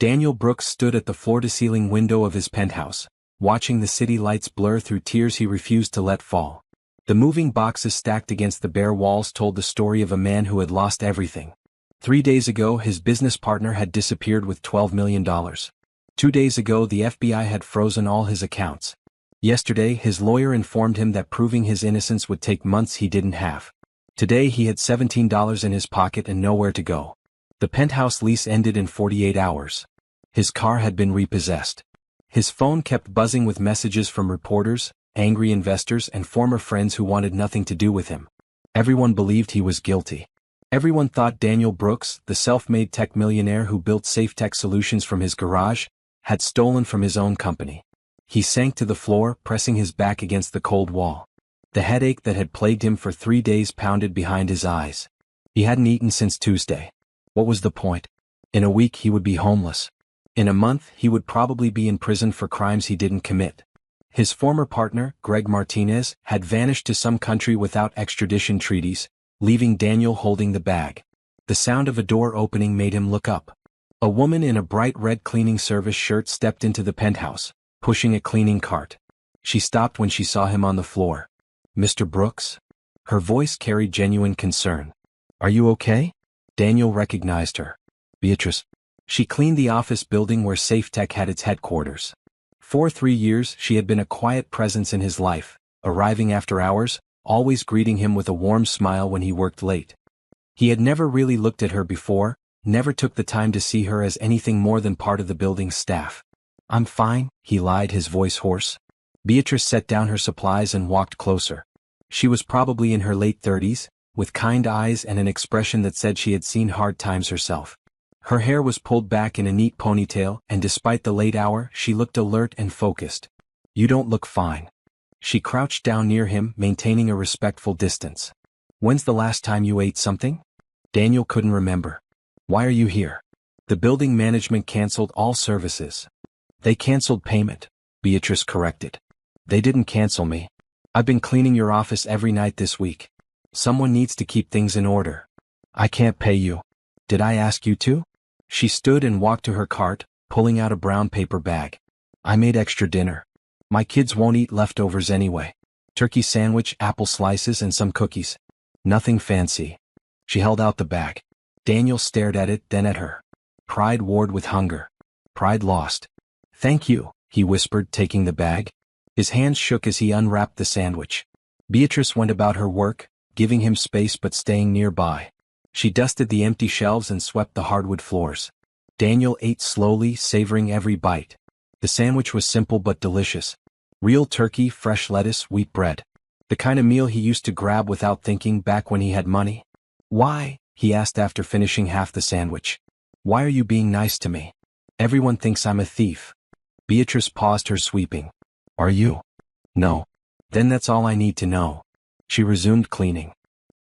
Daniel Brooks stood at the floor-to-ceiling window of his penthouse, watching the city lights blur through tears he refused to let fall. The moving boxes stacked against the bare walls told the story of a man who had lost everything. 3 days ago, his business partner had disappeared with $12 million. 2 days ago, the FBI had frozen all his accounts. Yesterday, his lawyer informed him that proving his innocence would take months he didn't have. Today, he had $17 in his pocket and nowhere to go. The penthouse lease ended in 48 hours. His car had been repossessed. His phone kept buzzing with messages from reporters, angry investors, and former friends who wanted nothing to do with him. Everyone believed he was guilty. Everyone thought Daniel Brooks, the self-made tech millionaire who built safe tech solutions from his garage, had stolen from his own company. He sank to the floor, pressing his back against the cold wall. The headache that had plagued him for 3 days pounded behind his eyes. He hadn't eaten since Tuesday. What was the point? In a week he would be homeless. In a month he would probably be in prison for crimes he didn't commit. His former partner, Greg Martinez, had vanished to some country without extradition treaties, leaving Daniel holding the bag. The sound of a door opening made him look up. A woman in a bright red cleaning service shirt stepped into the penthouse, pushing a cleaning cart. She stopped when she saw him on the floor. "Mr. Brooks?" Her voice carried genuine concern. "Are you okay?" Daniel recognized her. "Beatrice." She cleaned the office building where SafeTech had its headquarters. For 3 years she had been a quiet presence in his life, arriving after hours, always greeting him with a warm smile when he worked late. He had never really looked at her before, never took the time to see her as anything more than part of the building's staff. "I'm fine," he lied, his voice hoarse. Beatrice set down her supplies and walked closer. She was probably in her late 30s, with kind eyes and an expression that said she had seen hard times herself. Her hair was pulled back in a neat ponytail, and despite the late hour, she looked alert and focused. "You don't look fine." She crouched down near him, maintaining a respectful distance. "When's the last time you ate something?" Daniel couldn't remember. "Why are you here?" "The building management canceled all services." "They canceled payment," Beatrice corrected. "They didn't cancel me. I've been cleaning your office every night this week. Someone needs to keep things in order. I can't pay you." "Did I ask you to?" She stood and walked to her cart, pulling out a brown paper bag. "I made extra dinner. My kids won't eat leftovers anyway. Turkey sandwich, apple slices, and some cookies. Nothing fancy." She held out the bag. Daniel stared at it, then at her. Pride warred with hunger. Pride lost. "Thank you," he whispered, taking the bag. His hands shook as he unwrapped the sandwich. Beatrice went about her work, giving him space but staying nearby. She dusted the empty shelves and swept the hardwood floors. Daniel ate slowly, savoring every bite. The sandwich was simple but delicious. Real turkey, fresh lettuce, wheat bread. The kind of meal he used to grab without thinking back when he had money. "Why?" he asked after finishing half the sandwich. "Why are you being nice to me? Everyone thinks I'm a thief." Beatrice paused her sweeping. "Are you?" "No." "Then that's all I need to know." She resumed cleaning.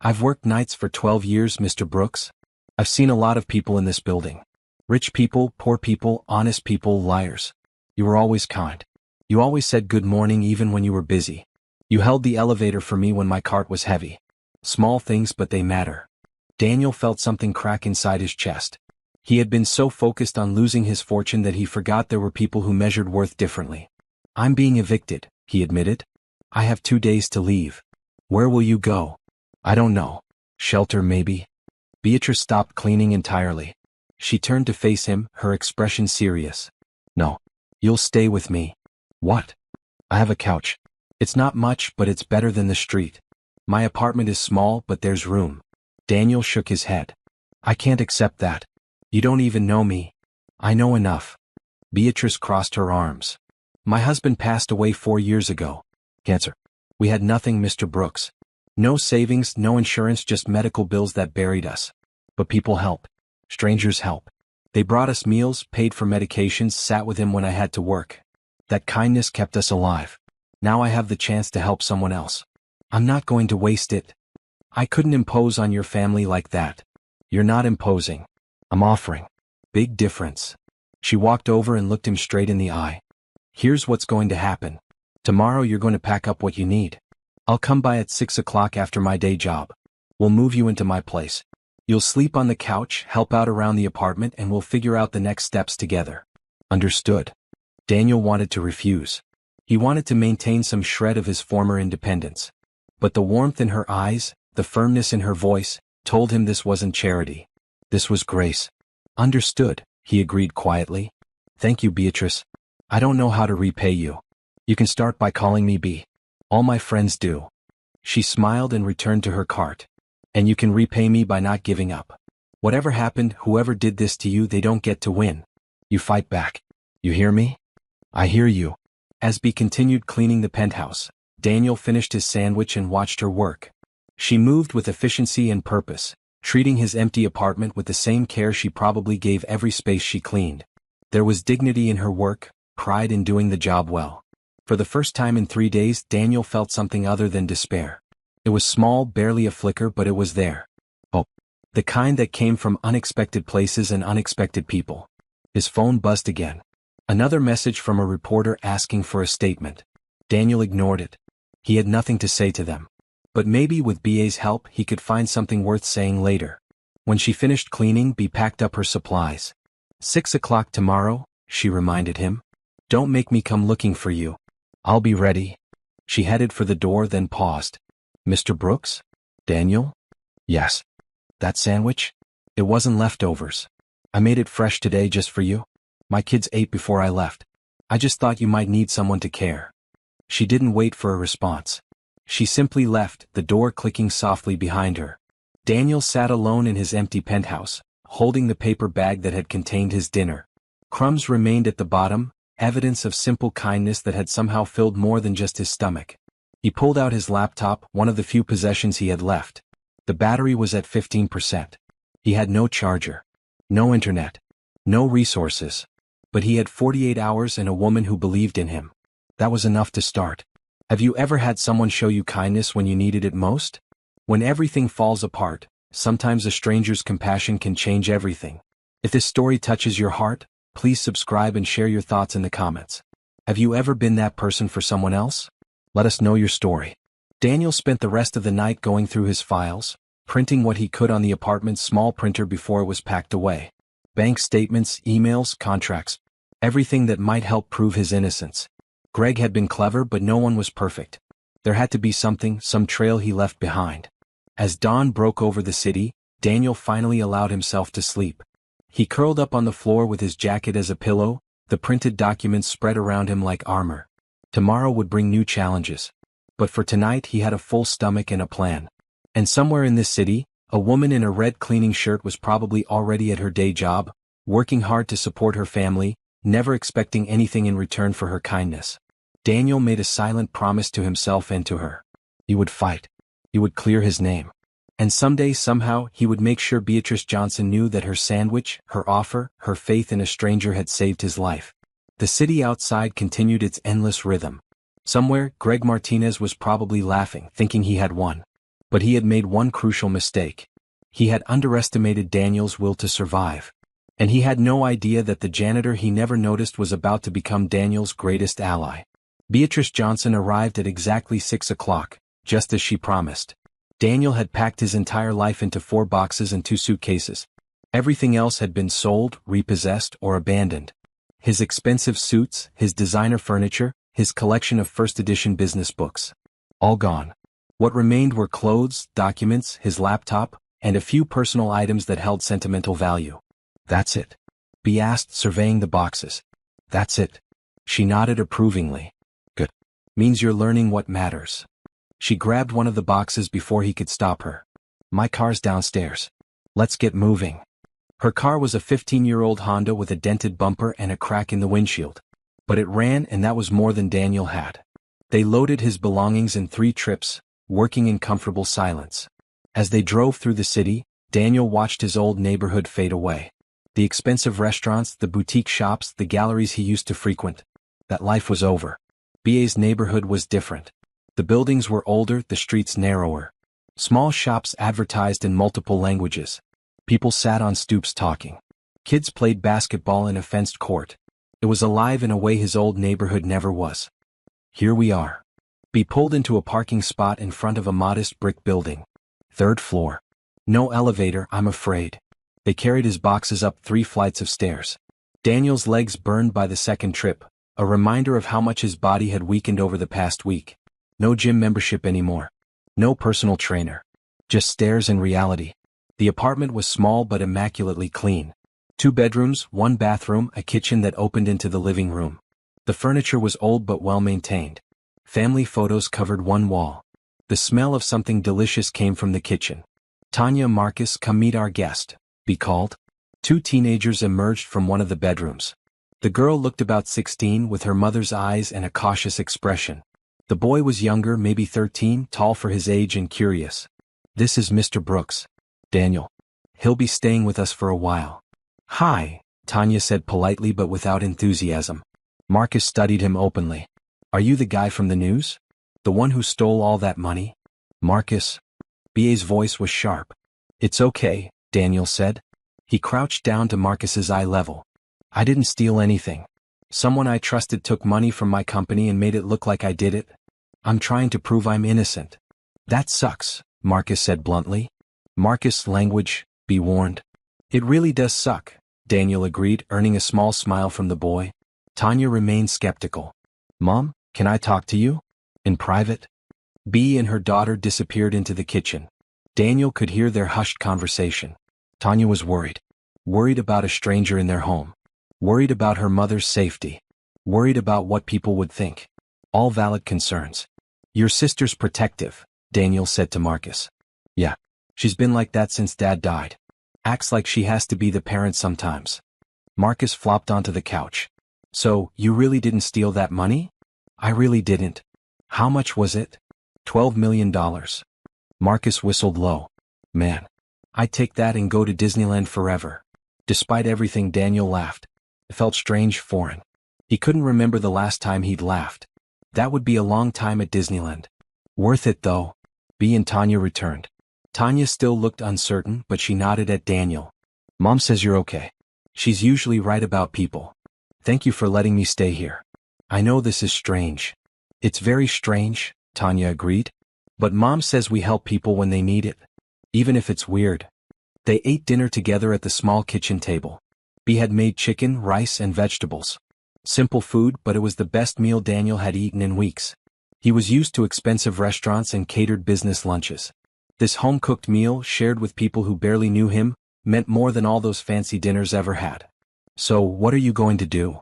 "I've worked nights for 12 years, Mr. Brooks. I've seen a lot of people in this building. Rich people, poor people, honest people, liars. You were always kind. You always said good morning even when you were busy. You held the elevator for me when my cart was heavy. Small things, but they matter." Daniel felt something crack inside his chest. He had been so focused on losing his fortune that he forgot there were people who measured worth differently. "I'm being evicted," he admitted. "I have 2 days to leave." "Where will you go?" "I don't know. Shelter, maybe." Beatrice stopped cleaning entirely. She turned to face him, her expression serious. "No. You'll stay with me." "What?" "I have a couch. It's not much, but it's better than the street. My apartment is small, but there's room." Daniel shook his head. "I can't accept that. You don't even know me." "I know enough." Beatrice crossed her arms. "My husband passed away 4 years ago. Cancer. We had nothing, Mr. Brooks. No savings, no insurance, just medical bills that buried us. But people help. Strangers help. They brought us meals, paid for medications, sat with him when I had to work. That kindness kept us alive. Now I have the chance to help someone else. I'm not going to waste it. I couldn't impose on your family like that." "You're not imposing. I'm offering." "Big difference." She walked over and looked him straight in the eye. "Here's what's going to happen. Tomorrow you're going to pack up what you need. I'll come by at 6 o'clock after my day job. We'll move you into my place. You'll sleep on the couch, help out around the apartment, and we'll figure out the next steps together. Understood. Daniel wanted to refuse. He wanted to maintain some shred of his former independence. But the warmth in her eyes, the firmness in her voice, told him this wasn't charity. This was grace. Understood, he agreed quietly. Thank you, Beatrice. I don't know how to repay you. You can start by calling me B. All my friends do. She smiled and returned to her cart. And you can repay me by not giving up. Whatever happened, whoever did this to you, they don't get to win. You fight back. You hear me? I hear you. As B continued cleaning the penthouse, Daniel finished his sandwich and watched her work. She moved with efficiency and purpose, treating his empty apartment with the same care she probably gave every space she cleaned. There was dignity in her work, pride in doing the job well. For the first time in 3 days, Daniel felt something other than despair. It was small, barely a flicker, but it was there. Hope. The kind that came from unexpected places and unexpected people. His phone buzzed again. Another message from a reporter asking for a statement. Daniel ignored it. He had nothing to say to them. But maybe with BA's help he could find something worth saying later. When she finished cleaning, B packed up her supplies. 6 o'clock tomorrow, she reminded him. Don't make me come looking for you. I'll be ready. She headed for the door, then paused. Mr. Brooks? Daniel? Yes. That sandwich? It wasn't leftovers. I made it fresh today just for you. My kids ate before I left. I just thought you might need someone to care. She didn't wait for a response. She simply left, the door clicking softly behind her. Daniel sat alone in his empty penthouse, holding the paper bag that had contained his dinner. Crumbs remained at the bottom, evidence of simple kindness that had somehow filled more than just his stomach. He pulled out his laptop, one of the few possessions he had left. The battery was at 15%. He had no charger, no internet, no resources. But he had 48 hours and a woman who believed in him. That was enough to start. Have you ever had someone show you kindness when you needed it most? When everything falls apart, sometimes a stranger's compassion can change everything. If this story touches your heart, please subscribe and share your thoughts in the comments. Have you ever been that person for someone else? Let us know your story. Daniel spent the rest of the night going through his files, printing what he could on the apartment's small printer before it was packed away. Bank statements, emails, contracts, everything that might help prove his innocence. Greg had been clever, but no one was perfect. There had to be something, some trail he left behind. As dawn broke over the city, Daniel finally allowed himself to sleep. He curled up on the floor with his jacket as a pillow, the printed documents spread around him like armor. Tomorrow would bring new challenges. But for tonight he had a full stomach and a plan. And somewhere in this city, a woman in a red cleaning shirt was probably already at her day job, working hard to support her family, never expecting anything in return for her kindness. Daniel made a silent promise to himself and to her. He would fight. He would clear his name. And someday, somehow, he would make sure Beatrice Johnson knew that her sandwich, her offer, her faith in a stranger had saved his life. The city outside continued its endless rhythm. Somewhere, Greg Martinez was probably laughing, thinking he had won. But he had made one crucial mistake. He had underestimated Daniel's will to survive. And he had no idea that the janitor he never noticed was about to become Daniel's greatest ally. Beatrice Johnson arrived at exactly 6 o'clock, just as she promised. Daniel had packed his entire life into 4 boxes and 2 suitcases. Everything else had been sold, repossessed, or abandoned. His expensive suits, his designer furniture, his collection of first-edition business books. All gone. What remained were clothes, documents, his laptop, and a few personal items that held sentimental value. That's it? B asked, surveying the boxes. That's it. She nodded approvingly. Good. Means you're learning what matters. She grabbed one of the boxes before he could stop her. My car's downstairs. Let's get moving. Her car was a 15-year-old Honda with a dented bumper and a crack in the windshield. But it ran, and that was more than Daniel had. They loaded his belongings in 3 trips, working in comfortable silence. As they drove through the city, Daniel watched his old neighborhood fade away. The expensive restaurants, the boutique shops, the galleries he used to frequent. That life was over. BA's neighborhood was different. The buildings were older, the streets narrower. Small shops advertised in multiple languages. People sat on stoops talking. Kids played basketball in a fenced court. It was alive in a way his old neighborhood never was. Here we are. B pulled into a parking spot in front of a modest brick building. 3rd floor. No elevator, I'm afraid. They carried his boxes up 3 flights of stairs. Daniel's legs burned by the second trip, a reminder of how much his body had weakened over the past week. No gym membership anymore. No personal trainer. Just stairs and reality. The apartment was small but immaculately clean. 2 bedrooms, 1 bathroom, a kitchen that opened into the living room. The furniture was old but well maintained. Family photos covered 1 wall. The smell of something delicious came from the kitchen. Tanya, Marcus, come meet our guest, be called. 2 teenagers emerged from one of the bedrooms. The girl looked about 16 with her mother's eyes and a cautious expression. The boy was younger, maybe 13, tall for his age and curious. This is Mr. Brooks. Daniel. He'll be staying with us for a while. Hi, Tanya said politely but without enthusiasm. Marcus studied him openly. Are you the guy from the news? The one who stole all that money? Marcus. B.A.'s voice was sharp. It's okay, Daniel said. He crouched down to Marcus's eye level. I didn't steal anything. Someone I trusted took money from my company and made it look like I did it. I'm trying to prove I'm innocent. That sucks, Marcus said bluntly. Marcus, language, be warned. It really does suck, Daniel agreed, earning a small smile from the boy. Tanya remained skeptical. Mom, can I talk to you? In private? Bea and her daughter disappeared into the kitchen. Daniel could hear their hushed conversation. Tanya was worried. Worried about a stranger in their home. Worried about her mother's safety. Worried about what people would think. All valid concerns. Your sister's protective, Daniel said to Marcus. Yeah. She's been like that since Dad died. Acts like she has to be the parent sometimes. Marcus flopped onto the couch. So, you really didn't steal that money? I really didn't. How much was it? $12 million. Marcus whistled low. Man. I'd take that and go to Disneyland forever. Despite everything, Daniel laughed. It felt strange, foreign. He couldn't remember the last time he'd laughed. That would be a long time at Disneyland. Worth it though. Bea and Tanya returned. Tanya still looked uncertain, but she nodded at Daniel. Mom says you're okay. She's usually right about people. Thank you for letting me stay here. I know this is strange. It's very strange, Tanya agreed. But Mom says we help people when they need it. Even if it's weird. They ate dinner together at the small kitchen table. Bea had made chicken, rice, and vegetables. Simple food, but it was the best meal Daniel had eaten in weeks. He was used to expensive restaurants and catered business lunches. This home-cooked meal, shared with people who barely knew him, meant more than all those fancy dinners ever had. So, what are you going to do?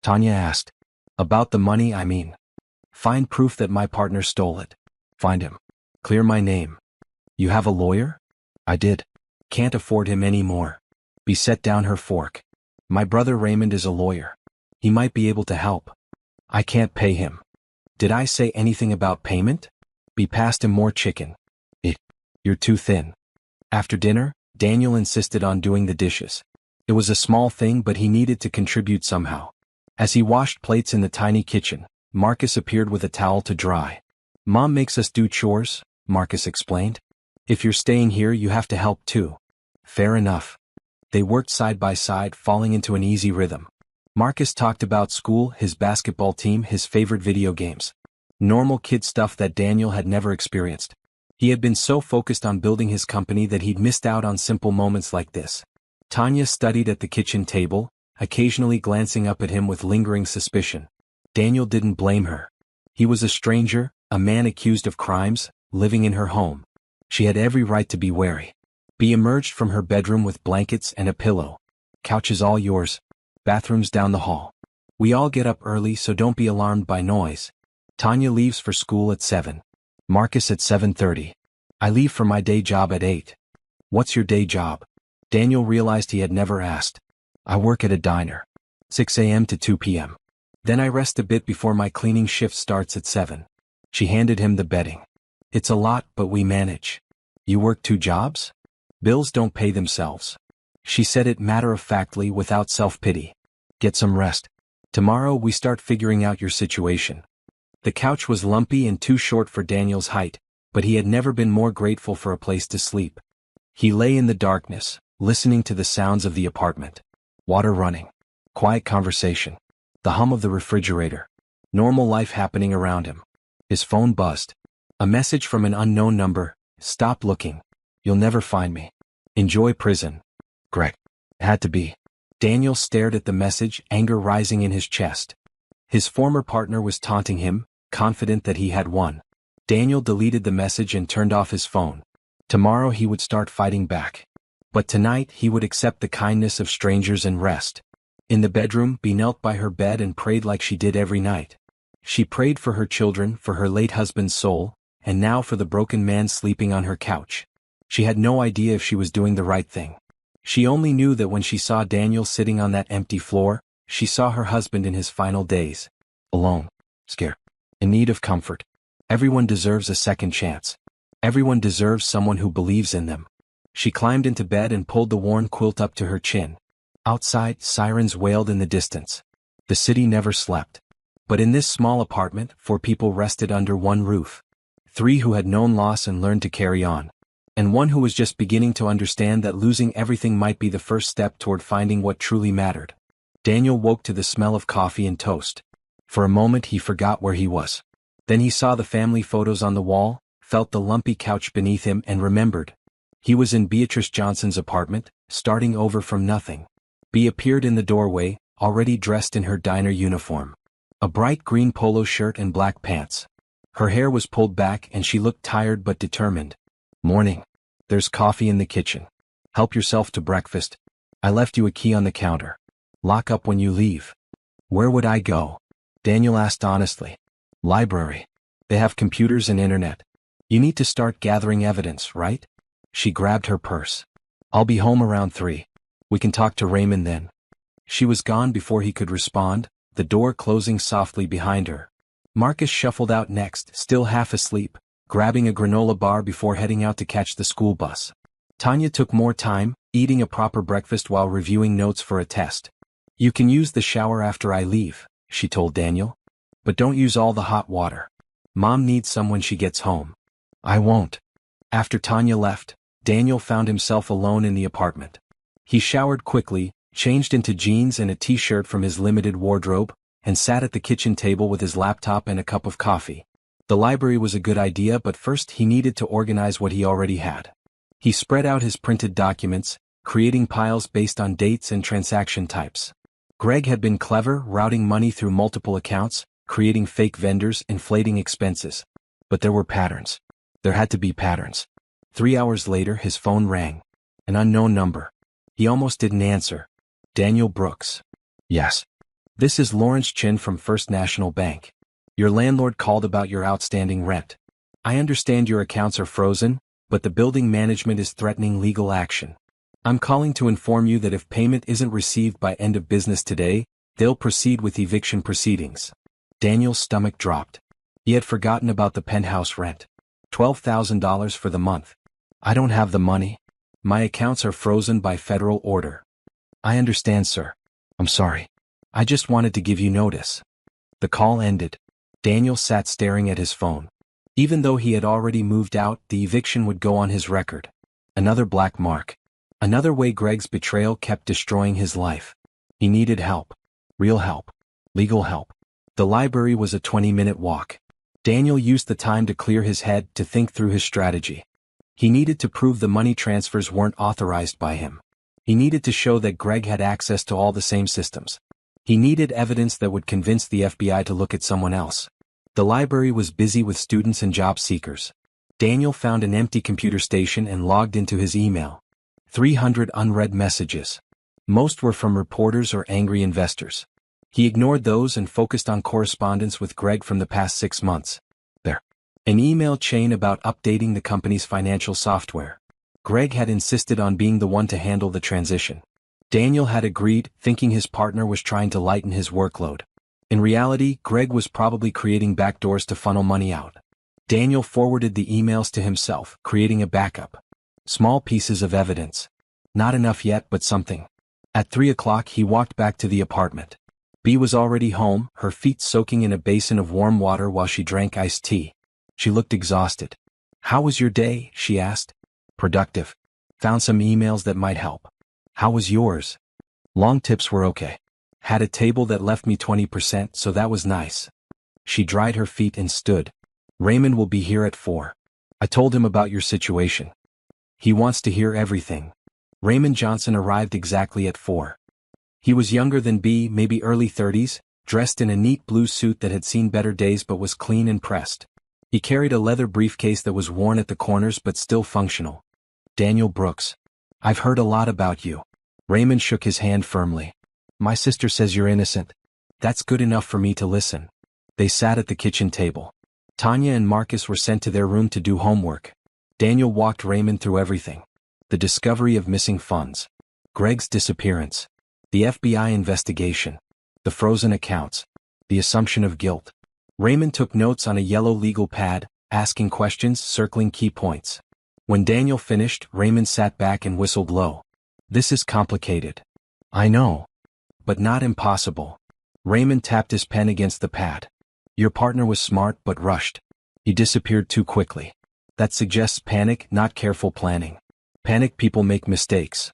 Tanya asked. About the money, I mean. Find proof that my partner stole it. Find him. Clear my name. You have a lawyer? I did. Can't afford him anymore. Bea set down her fork. My brother Raymond is a lawyer. He might be able to help. I can't pay him. Did I say anything about payment? Bea passed him more chicken. You're too thin. After dinner, Daniel insisted on doing the dishes. It was a small thing, but he needed to contribute somehow. As he washed plates in the tiny kitchen, Marcus appeared with a towel to dry. Mom makes us do chores, Marcus explained. If you're staying here, you have to help too. Fair enough. They worked side by side, falling into an easy rhythm. Marcus talked about school, his basketball team, his favorite video games. Normal kid stuff that Daniel had never experienced. He had been so focused on building his company that he'd missed out on simple moments like this. Tanya studied at the kitchen table, occasionally glancing up at him with lingering suspicion. Daniel didn't blame her. He was a stranger, a man accused of crimes, living in her home. She had every right to be wary. Bea emerged from her bedroom with blankets and a pillow. Couch is all yours. Bathrooms down the hall. We all get up early, so don't be alarmed by noise. Tanya leaves for school at 7. Marcus at 7:30. I leave for my day job at 8. What's your day job? Daniel realized he had never asked. I work at a diner. 6 a.m. to 2 p.m. Then I rest a bit before my cleaning shift starts at 7. She handed him the bedding. It's a lot, but we manage. You work 2 jobs? Bills don't pay themselves. She said it matter-of-factly without self-pity. Get some rest. Tomorrow we start figuring out your situation. The couch was lumpy and too short for Daniel's height, but he had never been more grateful for a place to sleep. He lay in the darkness, listening to the sounds of the apartment. Water running. Quiet conversation. The hum of the refrigerator. Normal life happening around him. His phone buzzed. A message from an unknown number. Stop looking. You'll never find me. Enjoy prison. Greg. It had to be. Daniel stared at the message, anger rising in his chest. His former partner was taunting him, confident that he had won. Daniel deleted the message and turned off his phone. Tomorrow he would start fighting back. But tonight he would accept the kindness of strangers and rest. In the bedroom, Bea knelt by her bed and prayed like she did every night. She prayed for her children, for her late husband's soul, and now for the broken man sleeping on her couch. She had no idea if she was doing the right thing. She only knew that when she saw Daniel sitting on that empty floor, she saw her husband in his final days. Alone. Scared. In need of comfort. Everyone deserves a second chance. Everyone deserves someone who believes in them. She climbed into bed and pulled the worn quilt up to her chin. Outside, sirens wailed in the distance. The city never slept. But in this small apartment, 4 people rested under one roof. 3 who had known loss and learned to carry on. And 1 who was just beginning to understand that losing everything might be the first step toward finding what truly mattered. Daniel woke to the smell of coffee and toast. For a moment he forgot where he was. Then he saw the family photos on the wall, felt the lumpy couch beneath him and remembered. He was in Beatrice Johnson's apartment, starting over from nothing. Bea appeared in the doorway, already dressed in her diner uniform. A bright green polo shirt and black pants. Her hair was pulled back and she looked tired but determined. Morning. There's coffee in the kitchen. Help yourself to breakfast. I left you a key on the counter. Lock up when you leave. Where would I go? Daniel asked honestly. Library. They have computers and internet. You need to start gathering evidence, right? She grabbed her purse. I'll be home around 3. We can talk to Raymond then. She was gone before he could respond, the door closing softly behind her. Marcus shuffled out next, still half asleep, grabbing a granola bar before heading out to catch the school bus. Tanya took more time, eating a proper breakfast while reviewing notes for a test. You can use the shower after I leave, she told Daniel. But don't use all the hot water. Mom needs some when she gets home. I won't. After Tanya left, Daniel found himself alone in the apartment. He showered quickly, changed into jeans and a t-shirt from his limited wardrobe, and sat at the kitchen table with his laptop and a cup of coffee. The library was a good idea, but first he needed to organize what he already had. He spread out his printed documents, creating piles based on dates and transaction types. Greg had been clever, routing money through multiple accounts, creating fake vendors, inflating expenses. But there were patterns. There had to be patterns. 3 hours later his phone rang. An unknown number. He almost didn't answer. Daniel Brooks. Yes. This is Lawrence Chin from First National Bank. Your landlord called about your outstanding rent. I understand your accounts are frozen, but the building management is threatening legal action. I'm calling to inform you that if payment isn't received by end of business today, they'll proceed with eviction proceedings. Daniel's stomach dropped. He had forgotten about the penthouse rent. $12,000 for the month. I don't have the money. My accounts are frozen by federal order. I understand, sir. I'm sorry. I just wanted to give you notice. The call ended. Daniel sat staring at his phone. Even though he had already moved out, the eviction would go on his record. Another black mark. Another way Greg's betrayal kept destroying his life. He needed help. Real help. Legal help. The library was a 20-minute walk. Daniel used the time to clear his head, to think through his strategy. He needed to prove the money transfers weren't authorized by him. He needed to show that Greg had access to all the same systems. He needed evidence that would convince the FBI to look at someone else. The library was busy with students and job seekers. Daniel found an empty computer station and logged into his email. 300 unread messages. Most were from reporters or angry investors. He ignored those and focused on correspondence with Greg from the past 6 months. An email chain about updating the company's financial software. Greg had insisted on being the one to handle the transition. Daniel had agreed, thinking his partner was trying to lighten his workload. In reality, Greg was probably creating backdoors to funnel money out. Daniel forwarded the emails to himself, creating a backup. Small pieces of evidence. Not enough yet, but something. At 3 o'clock he walked back to the apartment. Bea was already home, her feet soaking in a basin of warm water while she drank iced tea. She looked exhausted. How was your day? She asked. Productive. Found some emails that might help. How was yours? Long tips were okay. Had a table that left me 20%, so that was nice. She dried her feet and stood. Raymond will be here at 4. I told him about your situation. He wants to hear everything. Raymond Johnson arrived exactly at 4. He was younger than B, maybe early 30s, dressed in a neat blue suit that had seen better days but was clean and pressed. He carried a leather briefcase that was worn at the corners but still functional. Daniel Brooks. I've heard a lot about you. Raymond shook his hand firmly. My sister says you're innocent. That's good enough for me to listen. They sat at the kitchen table. Tanya and Marcus were sent to their room to do homework. Daniel walked Raymond through everything. The discovery of missing funds. Greg's disappearance. The FBI investigation. The frozen accounts. The assumption of guilt. Raymond took notes on a yellow legal pad, asking questions, circling key points. When Daniel finished, Raymond sat back and whistled low. This is complicated. I know. But not impossible. Raymond tapped his pen against the pad. Your partner was smart but rushed. He disappeared too quickly. That suggests panic, not careful planning. Panic people make mistakes.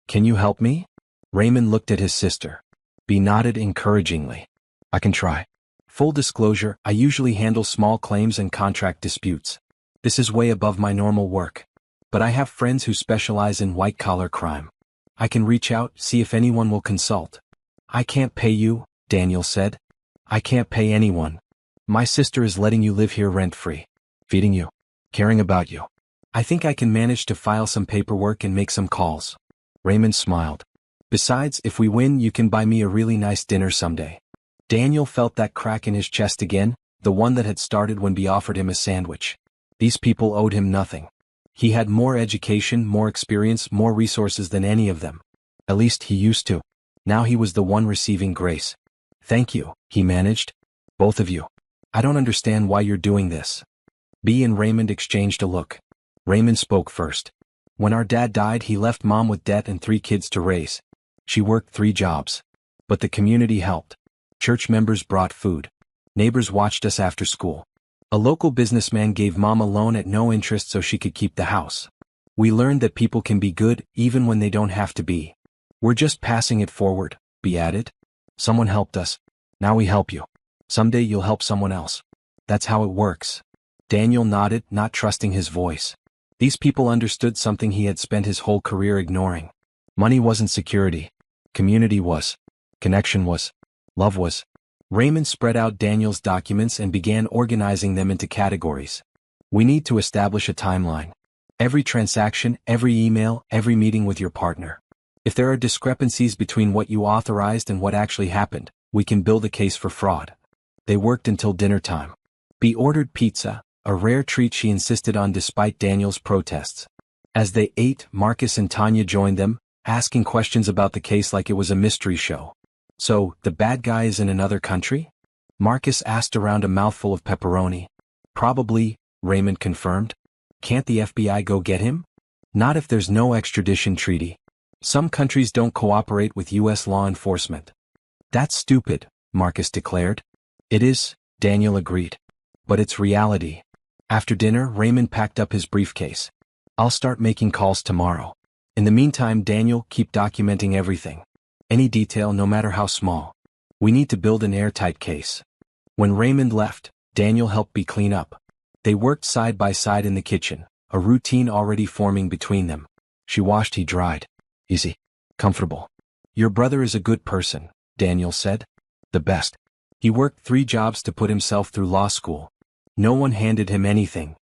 Can you help me? Raymond looked at his sister. Bea nodded encouragingly. I can try. Full disclosure, I usually handle small claims and contract disputes. This is way above my normal work. But I have friends who specialize in white-collar crime. I can reach out, see if anyone will consult. I can't pay you, Daniel said. I can't pay anyone. My sister is letting you live here rent-free. Feeding you. Caring about you. I think I can manage to file some paperwork and make some calls. Raymond smiled. Besides, if we win, you can buy me a really nice dinner someday. Daniel felt that crack in his chest again, the one that had started when Bea offered him a sandwich. These people owed him nothing. He had more education, more experience, more resources than any of them. At least he used to. Now he was the one receiving grace. Thank you, he managed. Both of you. I don't understand why you're doing this. Bea and Raymond exchanged a look. Raymond spoke first. When our dad died, he left Mom with debt and 3 kids to raise. She worked 3 jobs. But the community helped. Church members brought food. Neighbors watched us after school. A local businessman gave Mom a loan at no interest so she could keep the house. We learned that people can be good even when they don't have to be. We're just passing it forward, Bea added. Someone helped us. Now we help you. Someday you'll help someone else. That's how it works. Daniel nodded, not trusting his voice. These people understood something he had spent his whole career ignoring. Money wasn't security. Community was. Connection was. Love was. Raymond spread out Daniel's documents and began organizing them into categories. We need to establish a timeline. Every transaction, every email, every meeting with your partner. If there are discrepancies between what you authorized and what actually happened, we can build a case for fraud. They worked until dinner time. Bea ordered pizza, a rare treat she insisted on despite Daniel's protests. As they ate, Marcus and Tanya joined them, asking questions about the case like it was a mystery show. So, the bad guy is in another country? Marcus asked around a mouthful of pepperoni. Probably, Raymond confirmed. Can't the FBI go get him? Not if there's no extradition treaty. Some countries don't cooperate with U.S. law enforcement. That's stupid, Marcus declared. It is, Daniel agreed. But it's reality. After dinner, Raymond packed up his briefcase. I'll start making calls tomorrow. In the meantime, Daniel, keep documenting everything. Any detail, no matter how small. We need to build an airtight case. When Raymond left, Daniel helped Bea clean up. They worked side by side in the kitchen, a routine already forming between them. She washed, he dried. Easy. Comfortable. Your brother is a good person, Daniel said. The best. He worked 3 jobs to put himself through law school. No one handed him anything.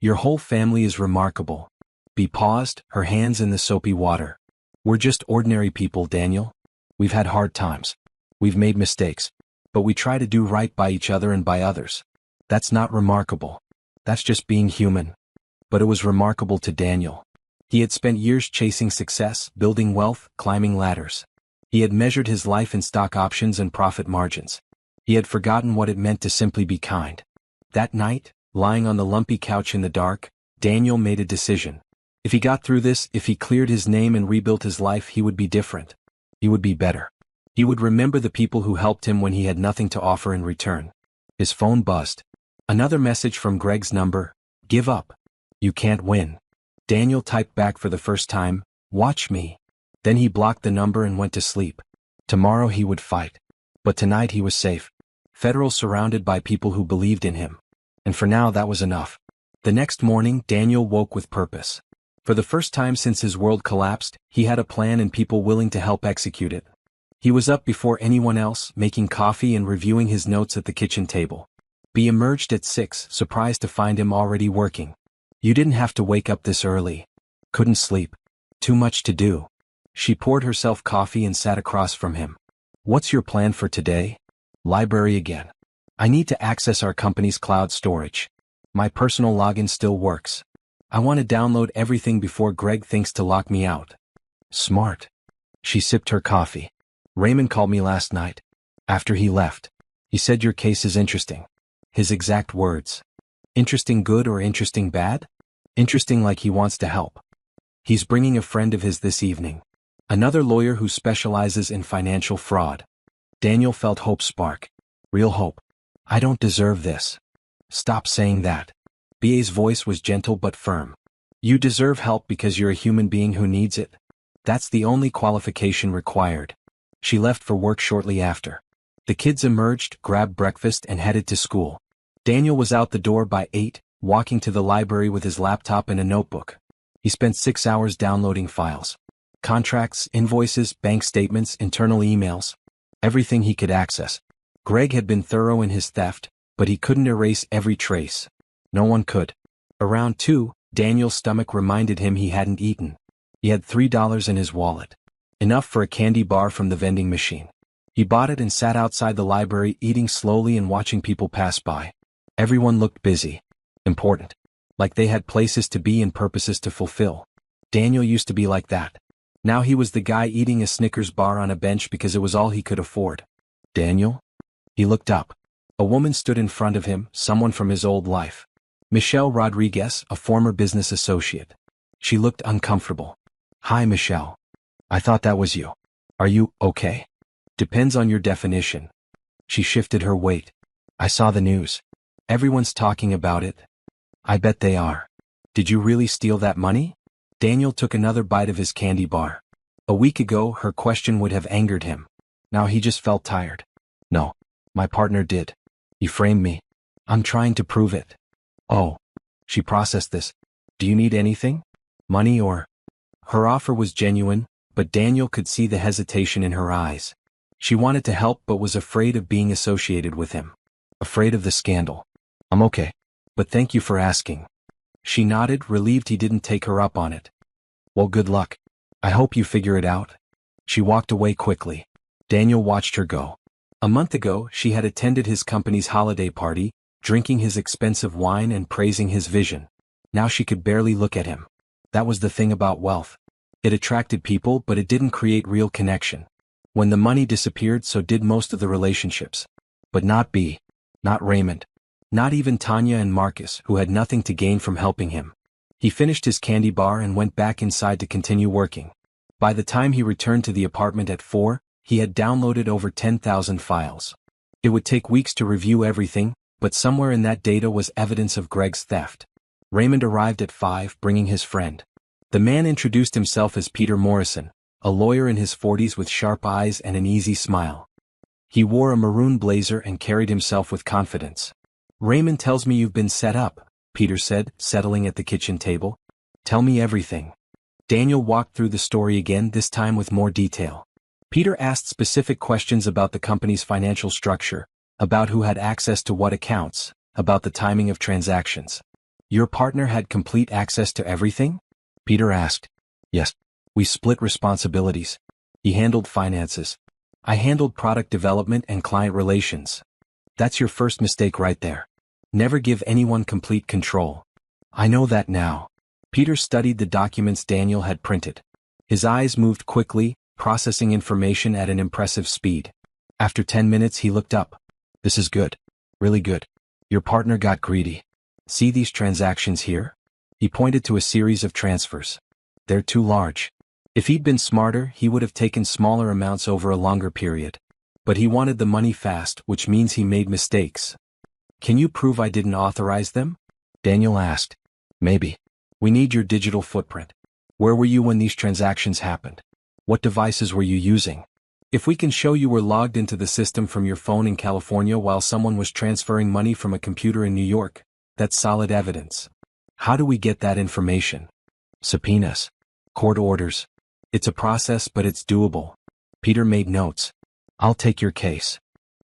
Your whole family is remarkable. Bea paused, her hands in the soapy water. We're just ordinary people, Daniel. We've had hard times. We've made mistakes. But we try to do right by each other and by others. That's not remarkable. That's just being human. But it was remarkable to Daniel. He had spent years chasing success, building wealth, climbing ladders. He had measured his life in stock options and profit margins. He had forgotten what it meant to simply be kind. That night, lying on the lumpy couch in the dark, Daniel made a decision. If he got through this, if he cleared his name and rebuilt his life, he would be different. He would be better. He would remember the people who helped him when he had nothing to offer in return. His phone buzzed. Another message from Greg's number. Give up. You can't win. Daniel typed back for the first time, watch me. Then he blocked the number and went to sleep. Tomorrow he would fight. But tonight he was safe. Federal, surrounded by people who believed in him. And for now that was enough. The next morning, Daniel woke with purpose. For the first time since his world collapsed, he had a plan and people willing to help execute it. He was up before anyone else, making coffee and reviewing his notes at the kitchen table. Bea emerged at 6, surprised to find him already working. "You didn't have to wake up this early." "Couldn't sleep. Too much to do." She poured herself coffee and sat across from him. "What's your plan for today?" "Library again. I need to access our company's cloud storage. My personal login still works. I want to download everything before Greg thinks to lock me out." "Smart." She sipped her coffee. "Raymond called me last night. After he left. He said your case is interesting." His exact words. "Interesting good or interesting bad?" "Interesting like he wants to help. He's bringing a friend of his this evening. Another lawyer who specializes in financial fraud." Daniel felt hope spark. Real hope. "I don't deserve this." "Stop saying that." Bea's voice was gentle but firm. "You deserve help because you're a human being who needs it. That's the only qualification required." She left for work shortly after. The kids emerged, grabbed breakfast and headed to school. Daniel was out the door by 8, walking to the library with his laptop and a notebook. He spent 6 hours downloading files. Contracts, invoices, bank statements, internal emails. Everything he could access. Greg had been thorough in his theft, but he couldn't erase every trace. No one could. Around 2, Daniel's stomach reminded him he hadn't eaten. He had $3 in his wallet. Enough for a candy bar from the vending machine. He bought it and sat outside the library eating slowly and watching people pass by. Everyone looked busy. Important. Like they had places to be and purposes to fulfill. Daniel used to be like that. Now he was the guy eating a Snickers bar on a bench because it was all he could afford. "Daniel?" He looked up. A woman stood in front of him, someone from his old life. Michelle Rodriguez, a former business associate. She looked uncomfortable. "Hi, Michelle. I thought that was you. Are you okay?" "Depends on your definition." She shifted her weight. "I saw the news. Everyone's talking about it." "I bet they are. Did you really steal that money?" Daniel took another bite of his candy bar. A week ago, her question would have angered him. Now he just felt tired. "No. My partner did. He framed me. I'm trying to prove it." "Oh." She processed this. "Do you need anything? Money or?" Her offer was genuine, but Daniel could see the hesitation in her eyes. She wanted to help but was afraid of being associated with him. Afraid of the scandal. "I'm okay. But thank you for asking." She nodded, relieved he didn't take her up on it. "Well, good luck. I hope you figure it out." She walked away quickly. Daniel watched her go. A month ago, she had attended his company's holiday party, drinking his expensive wine and praising his vision. Now she could barely look at him. That was the thing about wealth. It attracted people, but it didn't create real connection. When the money disappeared, so did most of the relationships. But not Bea. Not Raymond. Not even Tanya and Marcus, who had nothing to gain from helping him. He finished his candy bar and went back inside to continue working. By the time he returned to the apartment at 4, he had downloaded over 10,000 files. It would take weeks to review everything, but somewhere in that data was evidence of Greg's theft. Raymond arrived at 5, bringing his friend. The man introduced himself as Peter Morrison, a lawyer in his 40s with sharp eyes and an easy smile. He wore a maroon blazer and carried himself with confidence. "Raymond tells me you've been set up," Peter said, settling at the kitchen table. "Tell me everything." Daniel walked through the story again, this time with more detail. Peter asked specific questions about the company's financial structure, about who had access to what accounts, about the timing of transactions. "Your partner had complete access to everything?" Peter asked. "Yes. We split responsibilities. He handled finances. I handled product development and client relations." "That's your first mistake right there. Never give anyone complete control." "I know that now." Peter studied the documents Daniel had printed. His eyes moved quickly, processing information at an impressive speed. After 10 minutes he looked up. "This is good. Really good. Your partner got greedy. See these transactions here?" He pointed to a series of transfers. "They're too large. If he'd been smarter, he would have taken smaller amounts over a longer period. But he wanted the money fast, which means he made mistakes." "Can you prove I didn't authorize them?" Daniel asked. "Maybe. We need your digital footprint. Where were you when these transactions happened? What devices were you using? If we can show you were logged into the system from your phone in California while someone was transferring money from a computer in New York, that's solid evidence." "How do we get that information?" Subpoenas. Court orders. It's a process, but it's doable. Peter made notes. I'll take your case.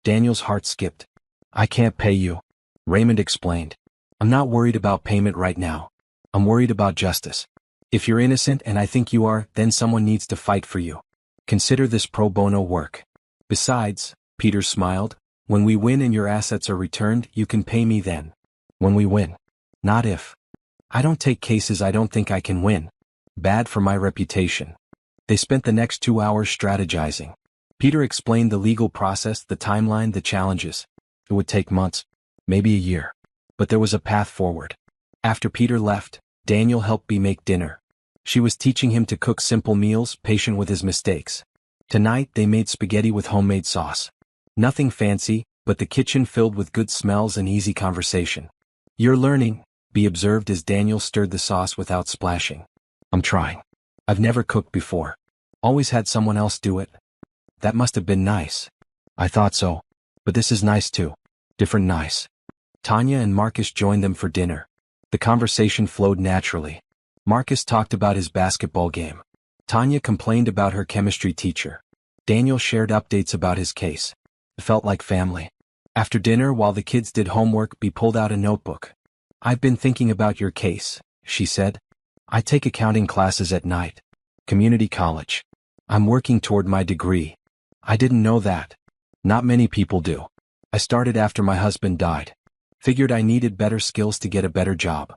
Daniel's heart skipped. I can't pay you. Raymond explained. I'm not worried about payment right now. I'm worried about justice. If you're innocent and I think you are, then someone needs to fight for you. Consider this pro bono work. Besides, Peter smiled, when we win and your assets are returned, you can pay me then. When we win. Not if. I don't take cases I don't think I can win. Bad for my reputation. They spent the next 2 hours strategizing. Peter explained the legal process, the timeline, the challenges. It would take months, maybe a year. But there was a path forward. After Peter left, Daniel helped Bea make dinner. She was teaching him to cook simple meals, patient with his mistakes. Tonight they made spaghetti with homemade sauce. Nothing fancy, but the kitchen filled with good smells and easy conversation. You're learning, Bea observed as Daniel stirred the sauce without splashing. I'm trying. I've never cooked before. Always had someone else do it. That must have been nice. I thought so. But this is nice too. Different nice. Tanya and Marcus joined them for dinner. The conversation flowed naturally. Marcus talked about his basketball game. Tanya complained about her chemistry teacher. Daniel shared updates about his case. It felt like family. After dinner, while the kids did homework, Bea pulled out a notebook. I've been thinking about your case, she said. I take accounting classes at night. Community college. I'm working toward my degree. I didn't know that. Not many people do. I started after my husband died. Figured I needed better skills to get a better job.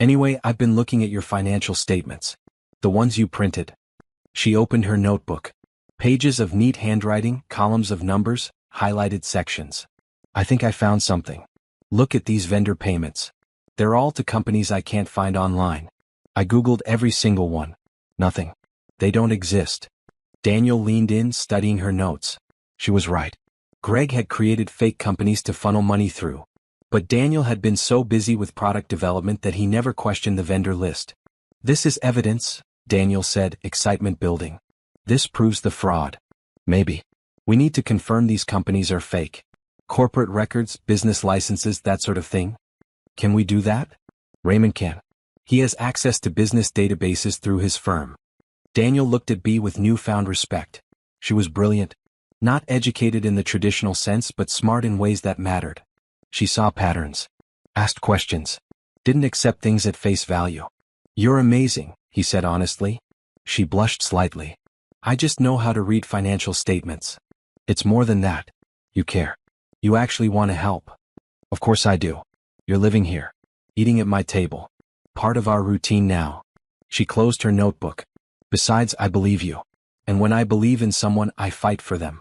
Anyway, I've been looking at your financial statements. The ones you printed. She opened her notebook. Pages of neat handwriting, columns of numbers, highlighted sections. I think I found something. Look at these vendor payments. They're all to companies I can't find online. I Googled every single one. Nothing. They don't exist. Daniel leaned in, studying her notes. She was right. Greg had created fake companies to funnel money through. But Daniel had been so busy with product development that he never questioned the vendor list. This is evidence, Daniel said, excitement building. This proves the fraud. Maybe. We need to confirm these companies are fake. Corporate records, business licenses, that sort of thing. Can we do that? Raymond can. He has access to business databases through his firm. Daniel looked at Bea with newfound respect. She was brilliant. Not educated in the traditional sense, but smart in ways that mattered. She saw patterns. Asked questions. Didn't accept things at face value. You're amazing, he said honestly. She blushed slightly. I just know how to read financial statements. It's more than that. You care. You actually want to help. Of course I do. You're living here. Eating at my table. Part of our routine now. She closed her notebook. Besides, I believe you. And when I believe in someone, I fight for them.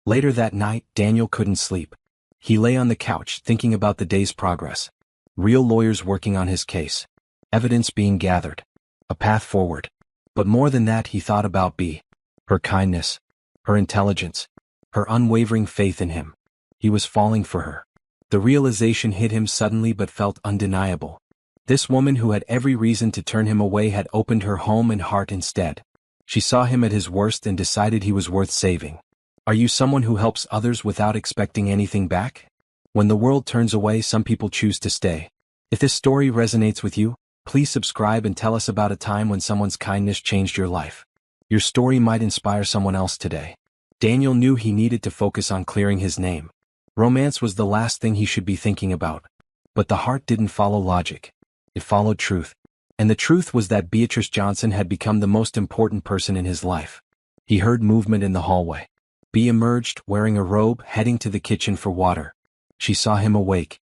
Later that night, Daniel couldn't sleep. He lay on the couch thinking about the day's progress. Real lawyers working on his case. Evidence being gathered. A path forward. But more than that, he thought about Bea. Her kindness. Her intelligence. Her unwavering faith in him. He was falling for her. The realization hit him suddenly but felt undeniable. This woman who had every reason to turn him away had opened her home and heart instead. She saw him at his worst and decided he was worth saving. Are you someone who helps others without expecting anything back? When the world turns away, some people choose to stay. If this story resonates with you, please subscribe and tell us about a time when someone's kindness changed your life. Your story might inspire someone else today. Daniel knew he needed to focus on clearing his name. Romance was the last thing he should be thinking about. But the heart didn't follow logic. It followed truth. And the truth was that Beatrice Johnson had become the most important person in his life. He heard movement in the hallway. Bea emerged, wearing a robe, heading to the kitchen for water. She saw him awake.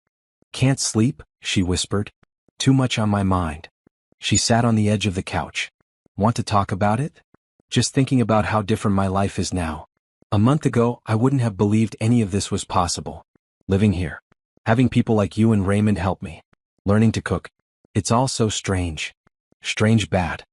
Can't sleep, she whispered. Too much on my mind. She sat on the edge of the couch. Want to talk about it? Just thinking about how different my life is now. A month ago, I wouldn't have believed any of this was possible. Living here. Having people like you and Raymond help me. Learning to cook. It's all so strange. Strange bad.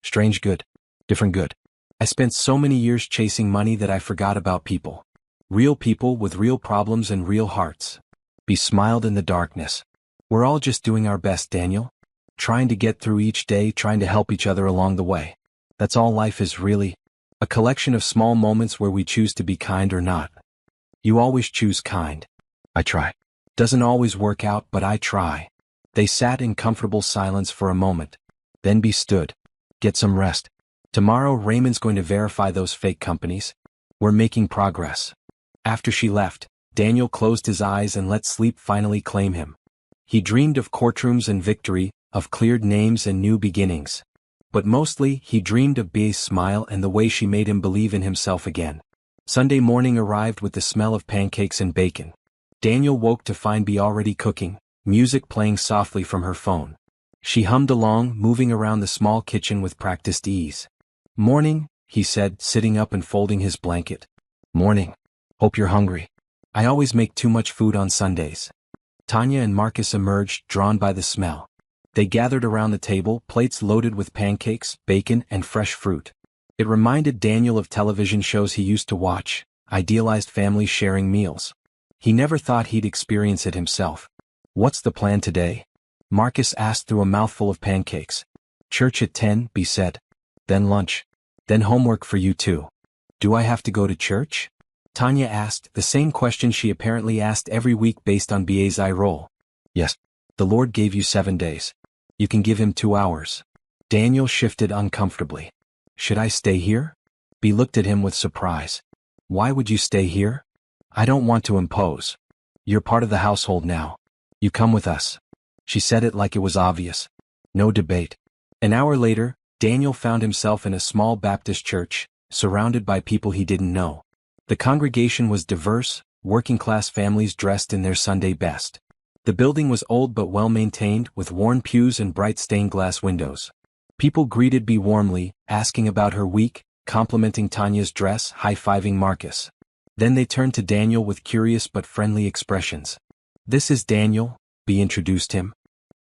Strange good. Different good. I spent so many years chasing money that I forgot about people. Real people with real problems and real hearts. Bea smiled in the darkness. We're all just doing our best, Daniel. Trying to get through each day, trying to help each other along the way. That's all life is really. A collection of small moments where we choose to be kind or not. You always choose kind. I try. Doesn't always work out, but I try. They sat in comfortable silence for a moment. Then Bea stood. Get some rest. Tomorrow Raymond's going to verify those fake companies. We're making progress. After she left, Daniel closed his eyes and let sleep finally claim him. He dreamed of courtrooms and victory, of cleared names and new beginnings. But mostly, he dreamed of Bea's smile and the way she made him believe in himself again. Sunday morning arrived with the smell of pancakes and bacon. Daniel woke to find Bea already cooking, music playing softly from her phone. She hummed along, moving around the small kitchen with practiced ease. "Morning," he said, sitting up and folding his blanket. "Morning. Hope you're hungry. I always make too much food on Sundays." Tanya and Marcus emerged, drawn by the smell. They gathered around the table, plates loaded with pancakes, bacon, and fresh fruit. It reminded Daniel of television shows he used to watch, idealized families sharing meals. He never thought he'd experience it himself. "What's the plan today?" Marcus asked through a mouthful of pancakes. "Church at 10, Bea said. Then lunch. Then homework for you too." "Do I have to go to church?" Tanya asked, the same question she apparently asked every week based on Bea's eye roll. "Yes. The Lord gave you 7 days. You can give him 2 hours." Daniel shifted uncomfortably. "Should I stay here?" Bea looked at him with surprise. "Why would you stay here?" "I don't want to impose. You're part of the household now. You come with us." She said it like it was obvious. No debate. An hour later, Daniel found himself in a small Baptist church, surrounded by people he didn't know. The congregation was diverse, working-class families dressed in their Sunday best. The building was old but well-maintained, with worn pews and bright stained-glass windows. People greeted Bea warmly, asking about her week, complimenting Tanya's dress, high-fiving Marcus. Then they turned to Daniel with curious but friendly expressions. "This is Daniel," Bea introduced him.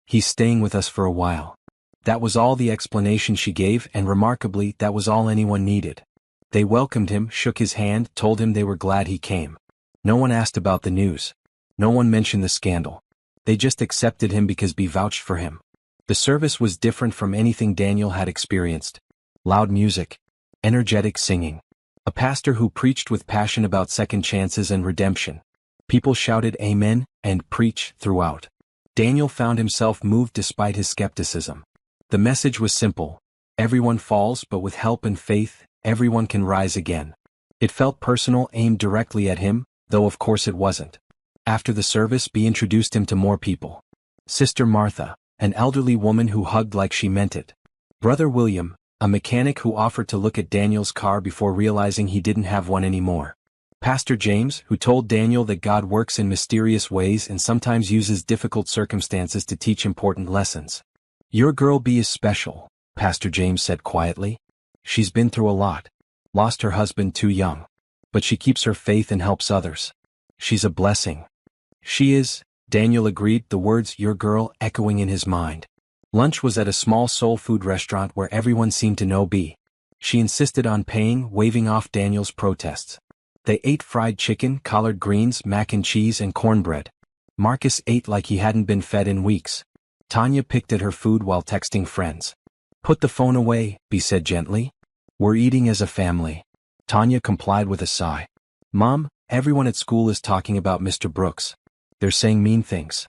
"He's staying with us for a while." That was all the explanation she gave, and remarkably, that was all anyone needed. They welcomed him, shook his hand, told him they were glad he came. No one asked about the news. No one mentioned the scandal. They just accepted him because Bea vouched for him. The service was different from anything Daniel had experienced. Loud music. Energetic singing. A pastor who preached with passion about second chances and redemption. People shouted "Amen" and "Preach" throughout. Daniel found himself moved despite his skepticism. The message was simple. Everyone falls, but with help and faith, everyone can rise again. It felt personal, aimed directly at him, though of course it wasn't. After the service, Bea introduced him to more people. Sister Martha, an elderly woman who hugged like she meant it. Brother William, a mechanic who offered to look at Daniel's car before realizing he didn't have one anymore. Pastor James, who told Daniel that God works in mysterious ways and sometimes uses difficult circumstances to teach important lessons. "Your girl Bea is special," Pastor James said quietly. "She's been through a lot. Lost her husband too young. But she keeps her faith and helps others. She's a blessing." "She is," Daniel agreed, the words "your girl" echoing in his mind. Lunch was at a small soul food restaurant where everyone seemed to know Bea. She insisted on paying, waving off Daniel's protests. They ate fried chicken, collard greens, mac and cheese, and cornbread. Marcus ate like he hadn't been fed in weeks. Tanya picked at her food while texting friends. "Put the phone away," Bea said gently. "We're eating as a family." Tanya complied with a sigh. "Mom, everyone at school is talking about Mr. Brooks. They're saying mean things."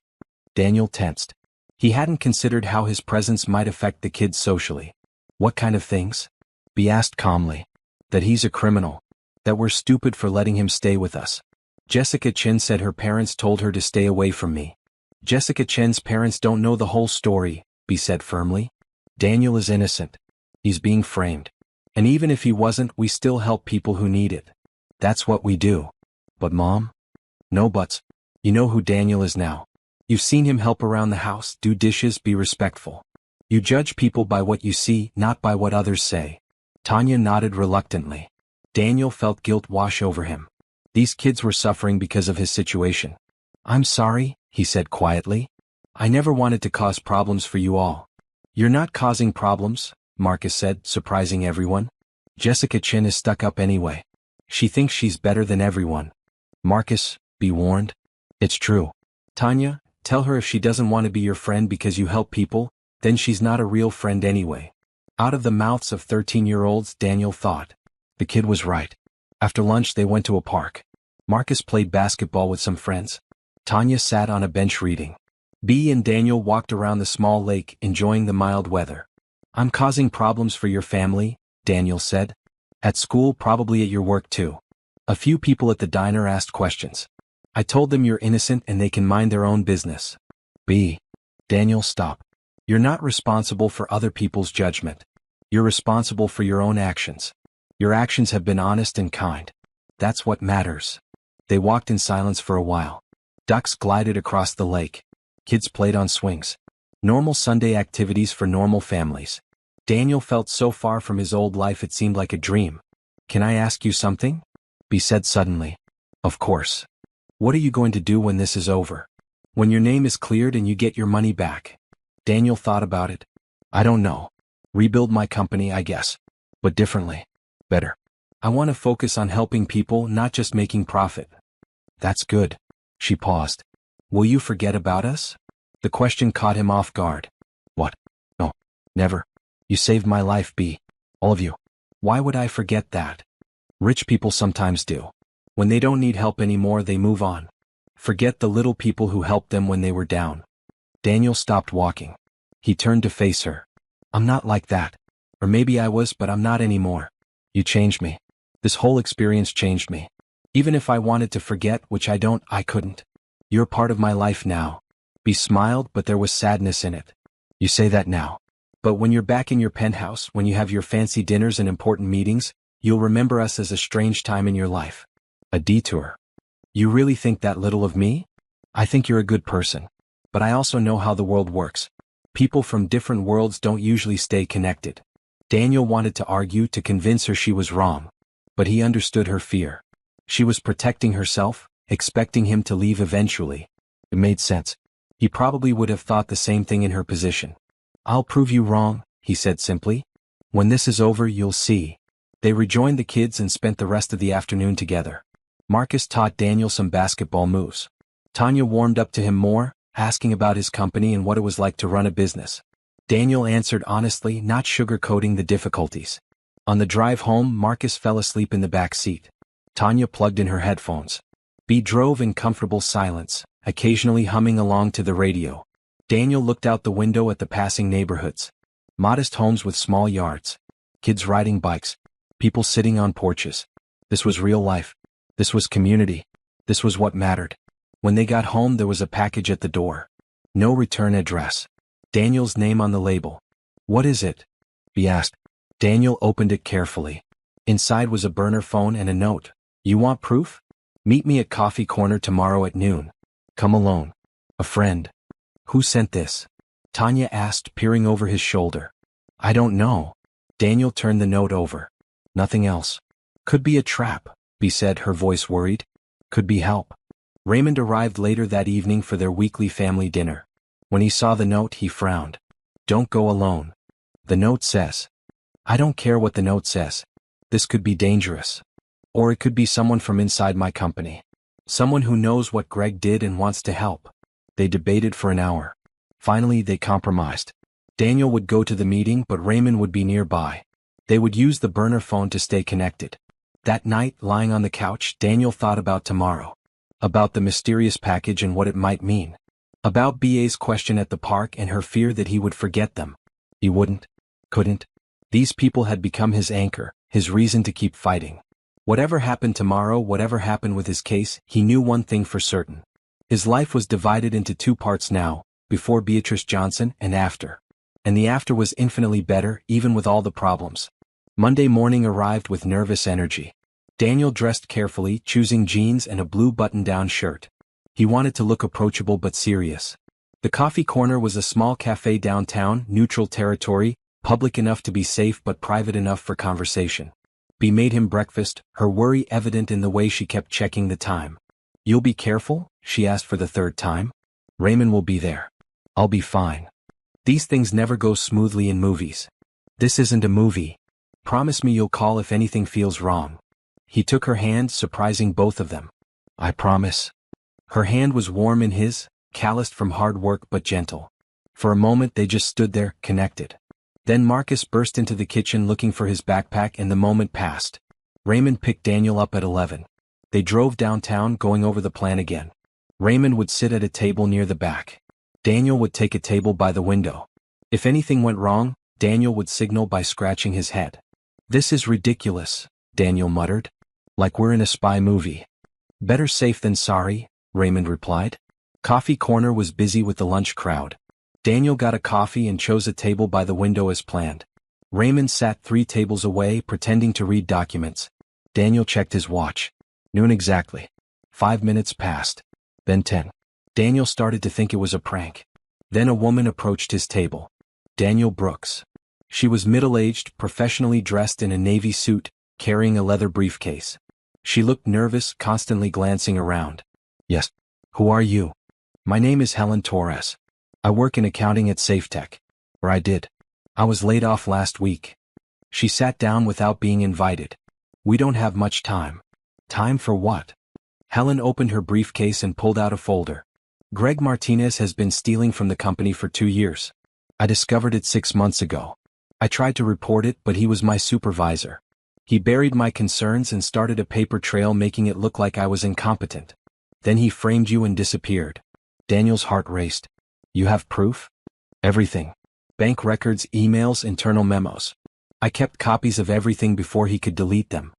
Daniel tensed. He hadn't considered how his presence might affect the kids socially. "What kind of things?" Bea asked calmly. "That he's a criminal. That we're stupid for letting him stay with us." Jessica Chen said her parents told her to stay away from me. "Jessica Chen's parents don't know the whole story," Bea said firmly. "Daniel is innocent. He's being framed. And even if he wasn't, we still help people who need it. That's what we do." "But Mom?" "No buts. You know who Daniel is now. You've seen him help around the house, do dishes, be respectful. You judge people by what you see, not by what others say." Tanya nodded reluctantly. Daniel felt guilt wash over him. These kids were suffering because of his situation. "I'm sorry," he said quietly. "I never wanted to cause problems for you all." "You're not causing problems," Marcus said, surprising everyone. "Jessica Chen is stuck up anyway. She thinks she's better than everyone." "Marcus, be warned. It's true. Tanya, tell her if she doesn't want to be your friend because you help people, then she's not a real friend anyway." Out of the mouths of 13-year-olds, Daniel thought. The kid was right. After lunch they went to a park. Marcus played basketball with some friends. Tanya sat on a bench reading. Bea and Daniel walked around the small lake, enjoying the mild weather. I'm causing problems for your family, Daniel said. At school, probably at your work too. A few people at the diner asked questions. I told them you're innocent and they can mind their own business. B. Daniel, stop. You're not responsible for other people's judgment. You're responsible for your own actions. Your actions have been honest and kind. That's what matters. They walked in silence for a while. Ducks glided across the lake. Kids played on swings. Normal Sunday activities for normal families. Daniel felt so far from his old life it seemed like a dream. Can I ask you something? B said suddenly. Of course. What are you going to do when this is over? When your name is cleared and you get your money back? Daniel thought about it. I don't know. Rebuild my company, I guess. But differently. Better. I want to focus on helping people, not just making profit. That's good. She paused. Will you forget about us? The question caught him off guard. What? No. Never. You saved my life, B. All of you. Why would I forget that? Rich people sometimes do. When they don't need help anymore, they move on. Forget the little people who helped them when they were down. Daniel stopped walking. He turned to face her. I'm not like that. Or maybe I was, but I'm not anymore. You changed me. This whole experience changed me. Even if I wanted to forget, which I don't, I couldn't. You're part of my life now. B smiled, but there was sadness in it. You say that now. But when you're back in your penthouse, when you have your fancy dinners and important meetings, you'll remember us as a strange time in your life. A detour. You really think that little of me? I think you're a good person. But I also know how the world works. People from different worlds don't usually stay connected. Daniel wanted to argue to convince her she was wrong. But he understood her fear. She was protecting herself, expecting him to leave eventually. It made sense. He probably would have thought the same thing in her position. I'll prove you wrong, he said simply. When this is over, you'll see. They rejoined the kids and spent the rest of the afternoon together. Marcus taught Daniel some basketball moves. Tanya warmed up to him more, asking about his company and what it was like to run a business. Daniel answered honestly, not sugarcoating the difficulties. On the drive home, Marcus fell asleep in the back seat. Tanya plugged in her headphones. B drove in comfortable silence, occasionally humming along to the radio. Daniel looked out the window at the passing neighborhoods. Modest homes with small yards. Kids riding bikes. People sitting on porches. This was real life. This was community. This was what mattered. When they got home, there was a package at the door. No return address. Daniel's name on the label. What is it? B asked. Daniel opened it carefully. Inside was a burner phone and a note. You want proof? Meet me at Coffee Corner tomorrow at noon. Come alone. A friend. Who sent this? Tanya asked, peering over his shoulder. I don't know. Daniel turned the note over. Nothing else. Could be a trap, B said, her voice worried. Could be help. Raymond arrived later that evening for their weekly family dinner. When he saw the note, he frowned. Don't go alone. The note says. I don't care what the note says. This could be dangerous. Or it could be someone from inside my company. Someone who knows what Greg did and wants to help. They debated for an hour. Finally, they compromised. Daniel would go to the meeting, but Raymond would be nearby. They would use the burner phone to stay connected. That night, lying on the couch, Daniel thought about tomorrow. About the mysterious package and what it might mean. About BA's question at the park and her fear that he would forget them. He wouldn't. Couldn't. These people had become his anchor, his reason to keep fighting. Whatever happened tomorrow, whatever happened with his case, he knew one thing for certain. His life was divided into two parts now, before Beatrice Johnson and after. And the after was infinitely better, even with all the problems. Monday morning arrived with nervous energy. Daniel dressed carefully, choosing jeans and a blue button-down shirt. He wanted to look approachable but serious. The Coffee Corner was a small cafe downtown, neutral territory, public enough to be safe but private enough for conversation. B made him breakfast, her worry evident in the way she kept checking the time. You'll be careful? She asked for the third time. Raymond will be there. I'll be fine. These things never go smoothly in movies. This isn't a movie. Promise me you'll call if anything feels wrong. He took her hand, surprising both of them. I promise. Her hand was warm in his, calloused from hard work but gentle. For a moment they just stood there, connected. Then Marcus burst into the kitchen looking for his backpack and the moment passed. Raymond picked Daniel up at 11. They drove downtown, going over the plan again. Raymond would sit at a table near the back. Daniel would take a table by the window. If anything went wrong, Daniel would signal by scratching his head. "This is ridiculous," Daniel muttered. "Like we're in a spy movie." "Better safe than sorry," Raymond replied. Coffee Corner was busy with the lunch crowd. Daniel got a coffee and chose a table by the window as planned. Raymond sat 3 tables away, pretending to read documents. Daniel checked his watch. Noon exactly. 5 minutes passed. Then 10. Daniel started to think it was a prank. Then a woman approached his table. Daniel Brooks. She was middle-aged, professionally dressed in a navy suit, carrying a leather briefcase. She looked nervous, constantly glancing around. "Yes. Who are you?" "My name is Helen Torres. I work in accounting at SafeTech. Or I did. I was laid off last week." She sat down without being invited. "We don't have much time." "Time for what?" Helen opened her briefcase and pulled out a folder. "Greg Martinez has been stealing from the company for 2 years. I discovered it 6 months ago. I tried to report it, but he was my supervisor. He buried my concerns and started a paper trail, making it look like I was incompetent. Then he framed you and disappeared." Daniel's heart raced. "You have proof?" "Everything. Bank records, emails, internal memos. I kept copies of everything before he could delete them."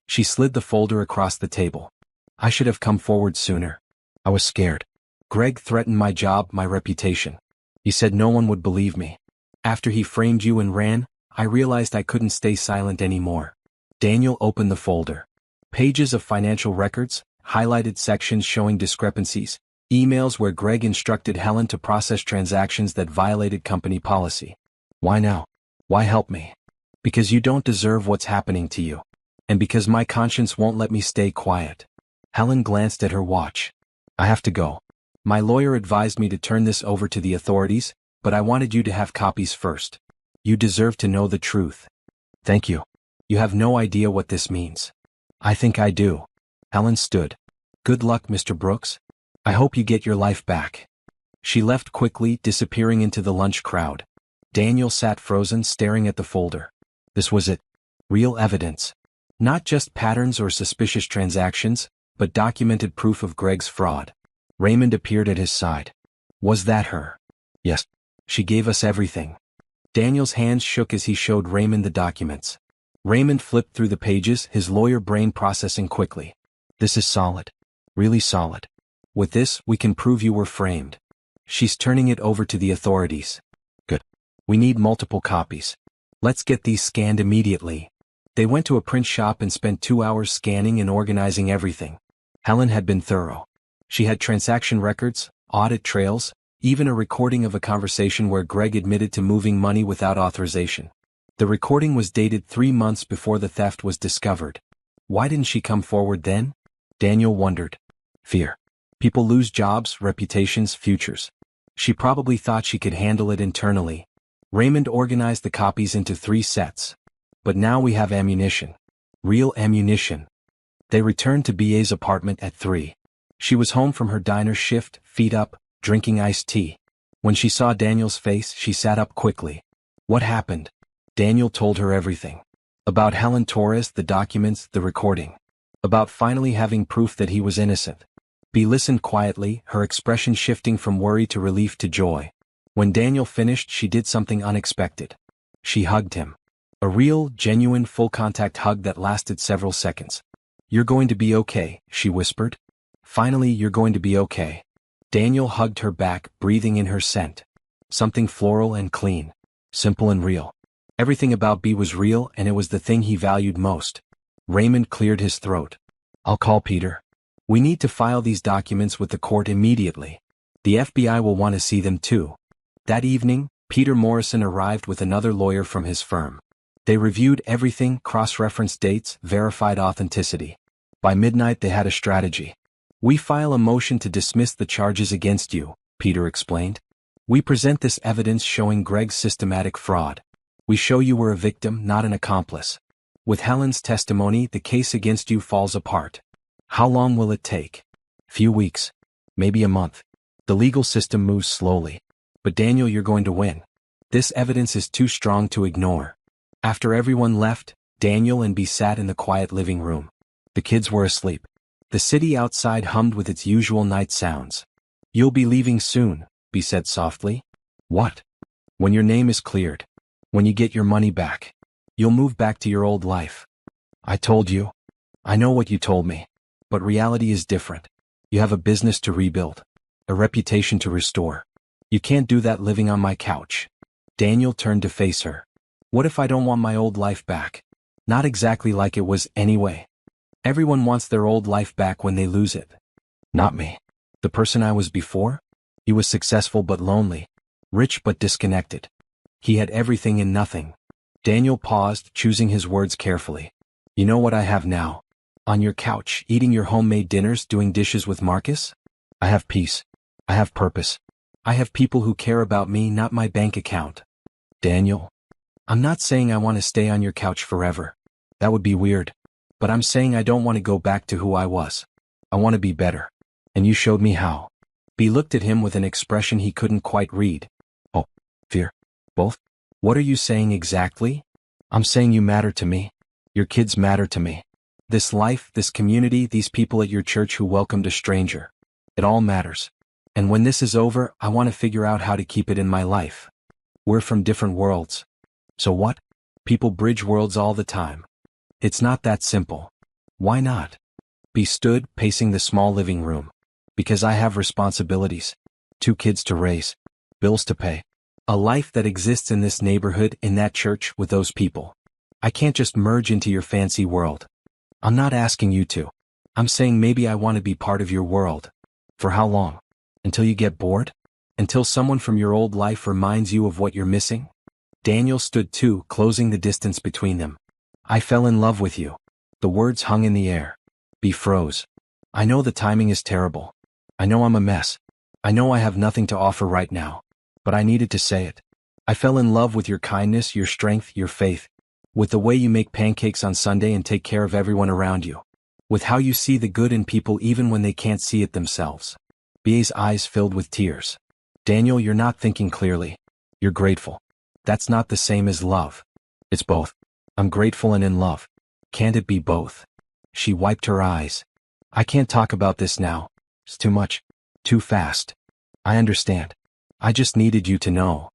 She slid the folder across the table. "I should have come forward sooner. I was scared. Greg threatened my job, my reputation. He said no one would believe me. After he framed you and ran, I realized I couldn't stay silent anymore." Daniel opened the folder. Pages of financial records, highlighted sections showing discrepancies, emails where Greg instructed Helen to process transactions that violated company policy. "Why now? Why help me?" "Because you don't deserve what's happening to you. And because my conscience won't let me stay quiet." Helen glanced at her watch. "I have to go. My lawyer advised me to turn this over to the authorities, but I wanted you to have copies first. You deserve to know the truth." "Thank you. You have no idea what this means." "I think I do." Helen stood. "Good luck, Mr. Brooks. I hope you get your life back." She left quickly, disappearing into the lunch crowd. Daniel sat frozen, staring at the folder. This was it. Real evidence. Not just patterns or suspicious transactions, but documented proof of Greg's fraud. Raymond appeared at his side. "Was that her?" "Yes. She gave us everything." Daniel's hands shook as he showed Raymond the documents. Raymond flipped through the pages, his lawyer brain processing quickly. "This is solid. Really solid. With this, we can prove you were framed. She's turning it over to the authorities." "Good. We need multiple copies. Let's get these scanned immediately." They went to a print shop and spent 2 hours scanning and organizing everything. Helen had been thorough. She had transaction records, audit trails, even a recording of a conversation where Greg admitted to moving money without authorization. The recording was dated 3 months before the theft was discovered. Why didn't she come forward then? Daniel wondered. Fear. People lose jobs, reputations, futures. She probably thought she could handle it internally. Raymond organized the copies into 3 sets. But now we have ammunition. Real ammunition. They returned to BA's apartment at 3. She was home from her diner shift, feet up, drinking iced tea. When she saw Daniel's face, she sat up quickly. What happened? Daniel told her everything. About Helen Torres, the documents, the recording. About finally having proof that he was innocent. Bea listened quietly, her expression shifting from worry to relief to joy. When Daniel finished, she did something unexpected. She hugged him. A real, genuine, full-contact hug that lasted several seconds. You're going to be okay, she whispered. Finally, you're going to be okay. Daniel hugged her back, breathing in her scent. Something floral and clean. Simple and real. Everything about Bea was real, and it was the thing he valued most. Raymond cleared his throat. I'll call Peter. We need to file these documents with the court immediately. The FBI will want to see them too. That evening, Peter Morrison arrived with another lawyer from his firm. They reviewed everything, cross-referenced dates, verified authenticity. By midnight they had a strategy. We file a motion to dismiss the charges against you, Peter explained. We present this evidence showing Greg's systematic fraud. We show you were a victim, not an accomplice. With Helen's testimony, the case against you falls apart. How long will it take? Few weeks. Maybe a month. The legal system moves slowly. But Daniel, you're going to win. This evidence is too strong to ignore. After everyone left, Daniel and Bea sat in the quiet living room. The kids were asleep. The city outside hummed with its usual night sounds. You'll be leaving soon, Bea said softly. What? When your name is cleared. When you get your money back, you'll move back to your old life. I told you. I know what you told me. But reality is different. You have a business to rebuild. A reputation to restore. You can't do that living on my couch. Daniel turned to face her. What if I don't want my old life back? Not exactly like it was anyway. Everyone wants their old life back when they lose it. Not me. The person I was before? He was successful but lonely. Rich but disconnected. He had everything and nothing. Daniel paused, choosing his words carefully. You know what I have now? On your couch, eating your homemade dinners, doing dishes with Marcus? I have peace. I have purpose. I have people who care about me, not my bank account. Daniel, I'm not saying I want to stay on your couch forever. That would be weird. But I'm saying I don't want to go back to who I was. I want to be better. And you showed me how. B looked at him with an expression he couldn't quite read. Oh, fear. Both? What are you saying exactly? I'm saying you matter to me. Your kids matter to me. This life, this community, these people at your church who welcomed a stranger. It all matters. And when this is over, I want to figure out how to keep it in my life. We're from different worlds. So what? People bridge worlds all the time. It's not that simple. Why not? B stood, pacing the small living room. Because I have responsibilities. 2 kids to raise. Bills to pay. A life that exists in this neighborhood, in that church, with those people. I can't just merge into your fancy world. I'm not asking you to. I'm saying maybe I want to be part of your world. For how long? Until you get bored? Until someone from your old life reminds you of what you're missing? Daniel stood too, closing the distance between them. I fell in love with you. The words hung in the air. B froze. I know the timing is terrible. I know I'm a mess. I know I have nothing to offer right now. But I needed to say it. I fell in love with your kindness, your strength, your faith. With the way you make pancakes on Sunday and take care of everyone around you. With how you see the good in people even when they can't see it themselves. B's eyes filled with tears. Daniel, you're not thinking clearly. You're grateful. That's not the same as love. It's both. I'm grateful and in love. Can't it be both? She wiped her eyes. I can't talk about this now. It's too much. Too fast. I understand. I just needed you to know.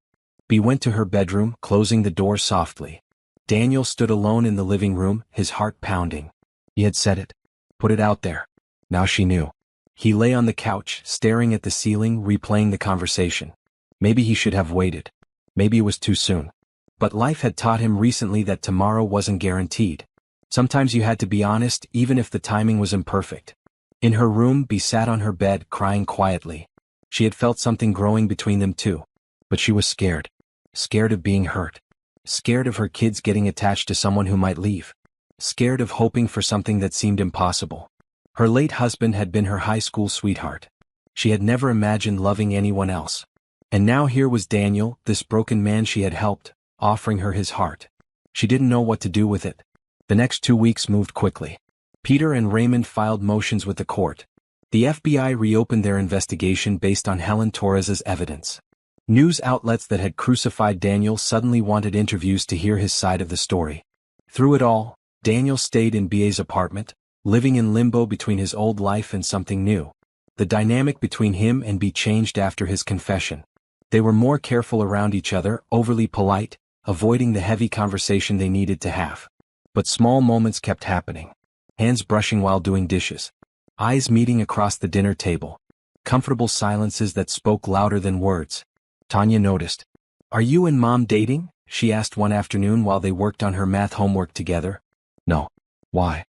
B went to her bedroom, closing the door softly. Daniel stood alone in the living room, his heart pounding. He had said it. Put it out there. Now she knew. He lay on the couch, staring at the ceiling, replaying the conversation. Maybe he should have waited. Maybe it was too soon. But life had taught him recently that tomorrow wasn't guaranteed. Sometimes you had to be honest, even if the timing was imperfect. In her room, B sat on her bed, crying quietly. She had felt something growing between them too. But she was scared. Scared of being hurt. Scared of her kids getting attached to someone who might leave. Scared of hoping for something that seemed impossible. Her late husband had been her high school sweetheart. She had never imagined loving anyone else. And now here was Daniel, this broken man she had helped, offering her his heart. She didn't know what to do with it. The next 2 weeks moved quickly. Peter and Raymond filed motions with the court. The FBI reopened their investigation based on Helen Torres's evidence. News outlets that had crucified Daniel suddenly wanted interviews to hear his side of the story. Through it all, Daniel stayed in BA's apartment, living in limbo between his old life and something new. The dynamic between him and B changed after his confession. They were more careful around each other, overly polite, avoiding the heavy conversation they needed to have. But small moments kept happening. Hands brushing while doing dishes. Eyes meeting across the dinner table. Comfortable silences that spoke louder than words. Tanya noticed. Are you and Mom dating? She asked one afternoon while they worked on her math homework together. No. Why?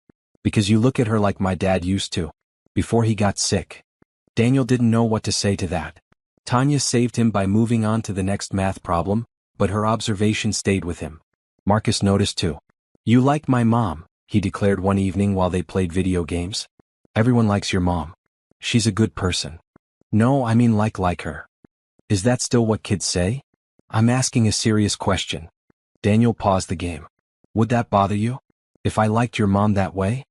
Because you look at her like my dad used to. Before he got sick. Daniel didn't know what to say to that. Tanya saved him by moving on to the next math problem, but her observation stayed with him. Marcus noticed too. You like my mom, he declared one evening while they played video games. Everyone likes your mom. She's a good person. No, I mean like her. Is that still what kids say? I'm asking a serious question. Daniel paused the game. Would that bother you? If I liked your mom that way?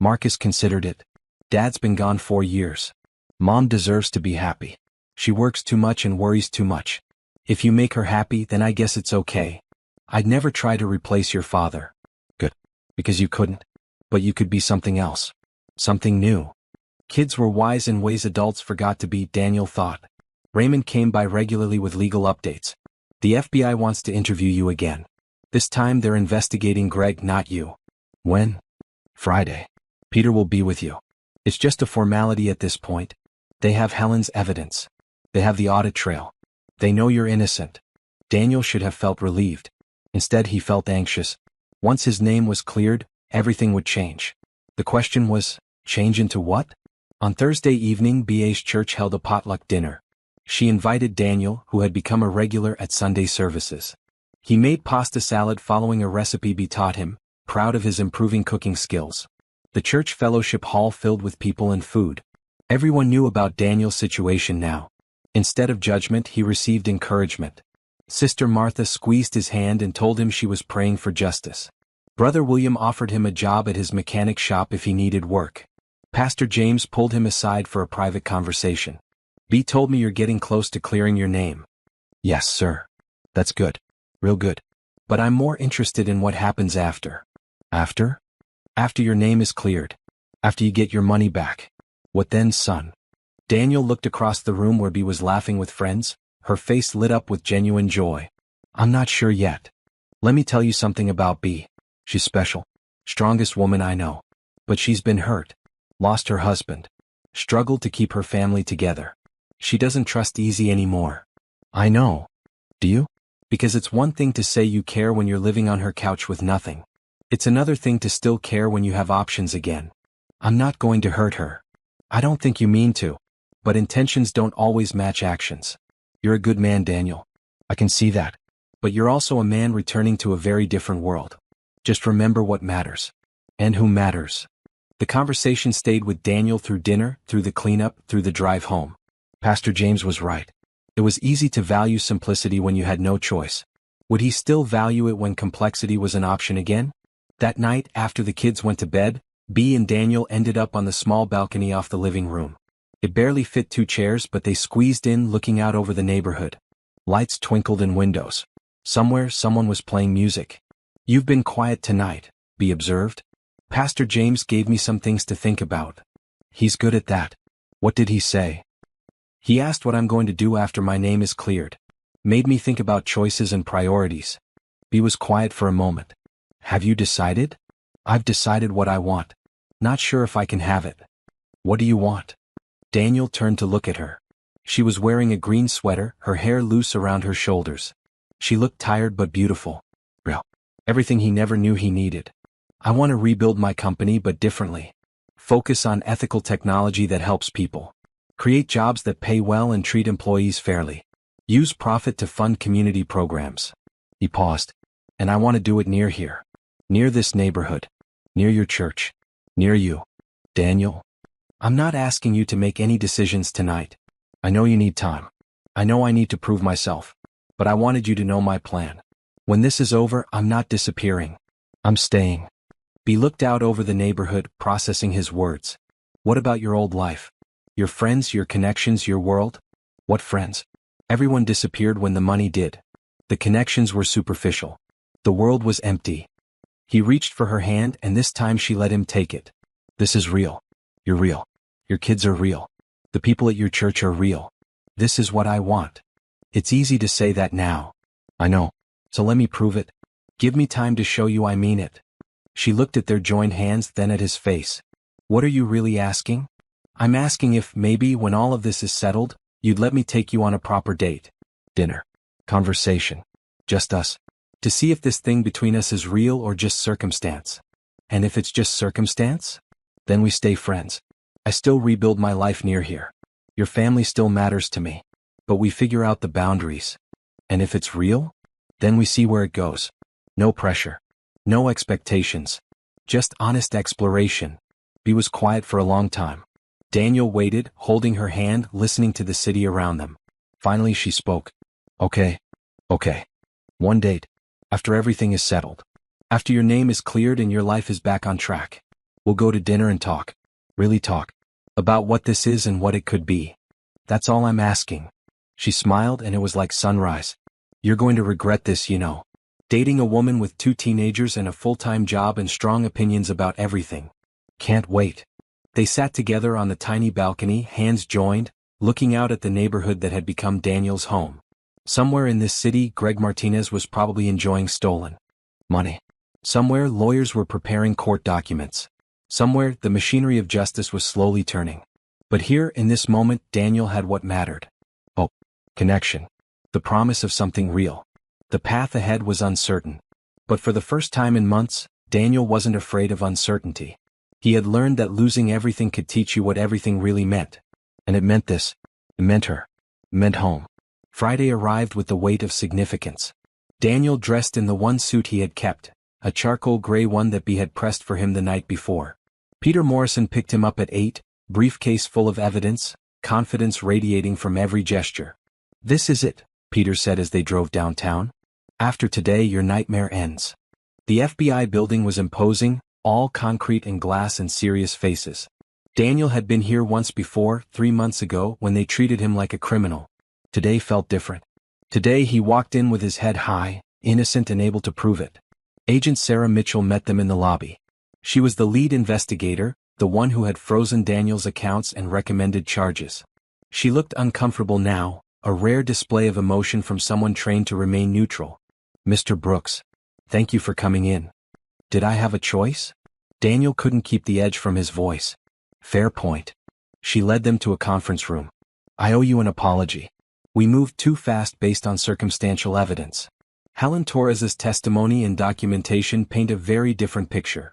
Marcus considered it. Dad's been gone 4 years. Mom deserves to be happy. She works too much and worries too much. If you make her happy, then I guess it's okay. I'd never try to replace your father. Good. Because you couldn't. But you could be something else. Something new. Kids were wise in ways adults forgot to be, Daniel thought. Raymond came by regularly with legal updates. The FBI wants to interview you again. This time they're investigating Greg, not you. When? Friday. Peter will be with you. It's just a formality at this point. They have Helen's evidence. They have the audit trail. They know you're innocent. Daniel should have felt relieved. Instead, he felt anxious. Once his name was cleared, everything would change. The question was, change into what? On Thursday evening, BA's church held a potluck dinner. She invited Daniel, who had become a regular at Sunday services. He made pasta salad following a recipe Bea taught him, proud of his improving cooking skills. The church fellowship hall filled with people and food. Everyone knew about Daniel's situation now. Instead of judgment, he received encouragement. Sister Martha squeezed his hand and told him she was praying for justice. Brother William offered him a job at his mechanic shop if he needed work. Pastor James pulled him aside for a private conversation. Bea told me you're getting close to clearing your name. Yes, sir. That's good. Real good. But I'm more interested in what happens after. After? After your name is cleared. After you get your money back. What then, son? Daniel looked across the room where Bea was laughing with friends, her face lit up with genuine joy. I'm not sure yet. Let me tell you something about Bea. She's special. Strongest woman I know. But she's been hurt. Lost her husband. Struggled to keep her family together. She doesn't trust easy anymore. I know. Do you? Because it's one thing to say you care when you're living on her couch with nothing. It's another thing to still care when you have options again. I'm not going to hurt her. I don't think you mean to. But intentions don't always match actions. You're a good man, Daniel. I can see that. But you're also a man returning to a very different world. Just remember what matters. And who matters. The conversation stayed with Daniel through dinner, through the cleanup, through the drive home. Pastor James was right. It was easy to value simplicity when you had no choice. Would he still value it when complexity was an option again? That night, after the kids went to bed, Bea and Daniel ended up on the small balcony off the living room. It barely fit 2 chairs, but they squeezed in, looking out over the neighborhood. Lights twinkled in windows. Somewhere, someone was playing music. You've been quiet tonight, Bea observed. Pastor James gave me some things to think about. He's good at that. What did he say? He asked what I'm going to do after my name is cleared. Made me think about choices and priorities. Bea was quiet for a moment. Have you decided? I've decided what I want. Not sure if I can have it. What do you want? Daniel turned to look at her. She was wearing a green sweater, her hair loose around her shoulders. She looked tired but beautiful. Real. Everything he never knew he needed. I want to rebuild my company but differently. Focus on ethical technology that helps people. Create jobs that pay well and treat employees fairly. Use profit to fund community programs. He paused. And I want to do it near here. Near this neighborhood. Near your church. Near you. Daniel. I'm not asking you to make any decisions tonight. I know you need time. I know I need to prove myself. But I wanted you to know my plan. When this is over, I'm not disappearing. I'm staying. Bea looked out over the neighborhood, processing his words. What about your old life? Your friends, your connections, your world? What friends? Everyone disappeared when the money did. The connections were superficial. The world was empty. He reached for her hand, and this time she let him take it. This is real. You're real. Your kids are real. The people at your church are real. This is what I want. It's easy to say that now. I know. So let me prove it. Give me time to show you I mean it. She looked at their joined hands, then at his face. What are you really asking? I'm asking if, maybe, when all of this is settled, you'd let me take you on a proper date. Dinner. Conversation. Just us. To see if this thing between us is real or just circumstance. And if it's just circumstance? Then we stay friends. I still rebuild my life near here. Your family still matters to me. But we figure out the boundaries. And if it's real? Then we see where it goes. No pressure. No expectations. Just honest exploration. Bea was quiet for a long time. Daniel waited, holding her hand, listening to the city around them. Finally she spoke. Okay. One date. After everything is settled. After your name is cleared and your life is back on track. We'll go to dinner and talk. Really talk. About what this is and what it could be. That's all I'm asking. She smiled and it was like sunrise. You're going to regret this, you know. Dating a woman with 2 teenagers and a full-time job and strong opinions about everything. Can't wait. They sat together on the tiny balcony, hands joined, looking out at the neighborhood that had become Daniel's home. Somewhere in this city, Greg Martinez was probably enjoying stolen money. Somewhere, lawyers were preparing court documents. Somewhere, the machinery of justice was slowly turning. But here, in this moment, Daniel had what mattered. Hope. Connection. The promise of something real. The path ahead was uncertain. But for the first time in months, Daniel wasn't afraid of uncertainty. He had learned that losing everything could teach you what everything really meant. And it meant this. It meant her. It meant home. Friday arrived with the weight of significance. Daniel dressed in the one suit he had kept, a charcoal gray one that B had pressed for him the night before. Peter Morrison picked him up at 8, briefcase full of evidence, confidence radiating from every gesture. "This is it," Peter said as they drove downtown. "After today your nightmare ends." The FBI building was imposing, all concrete and glass and serious faces. Daniel had been here once before, 3 months ago, when they treated him like a criminal. Today felt different. Today he walked in with his head high, innocent and able to prove it. Agent Sarah Mitchell met them in the lobby. She was the lead investigator, the one who had frozen Daniel's accounts and recommended charges. She looked uncomfortable now, a rare display of emotion from someone trained to remain neutral. "Mr. Brooks, thank you for coming in. Did I have a choice?" Daniel couldn't keep the edge from his voice. "Fair point." She led them to a conference room. "I owe you an apology. We moved too fast based on circumstantial evidence." Helen Torres's testimony and documentation paint a very different picture.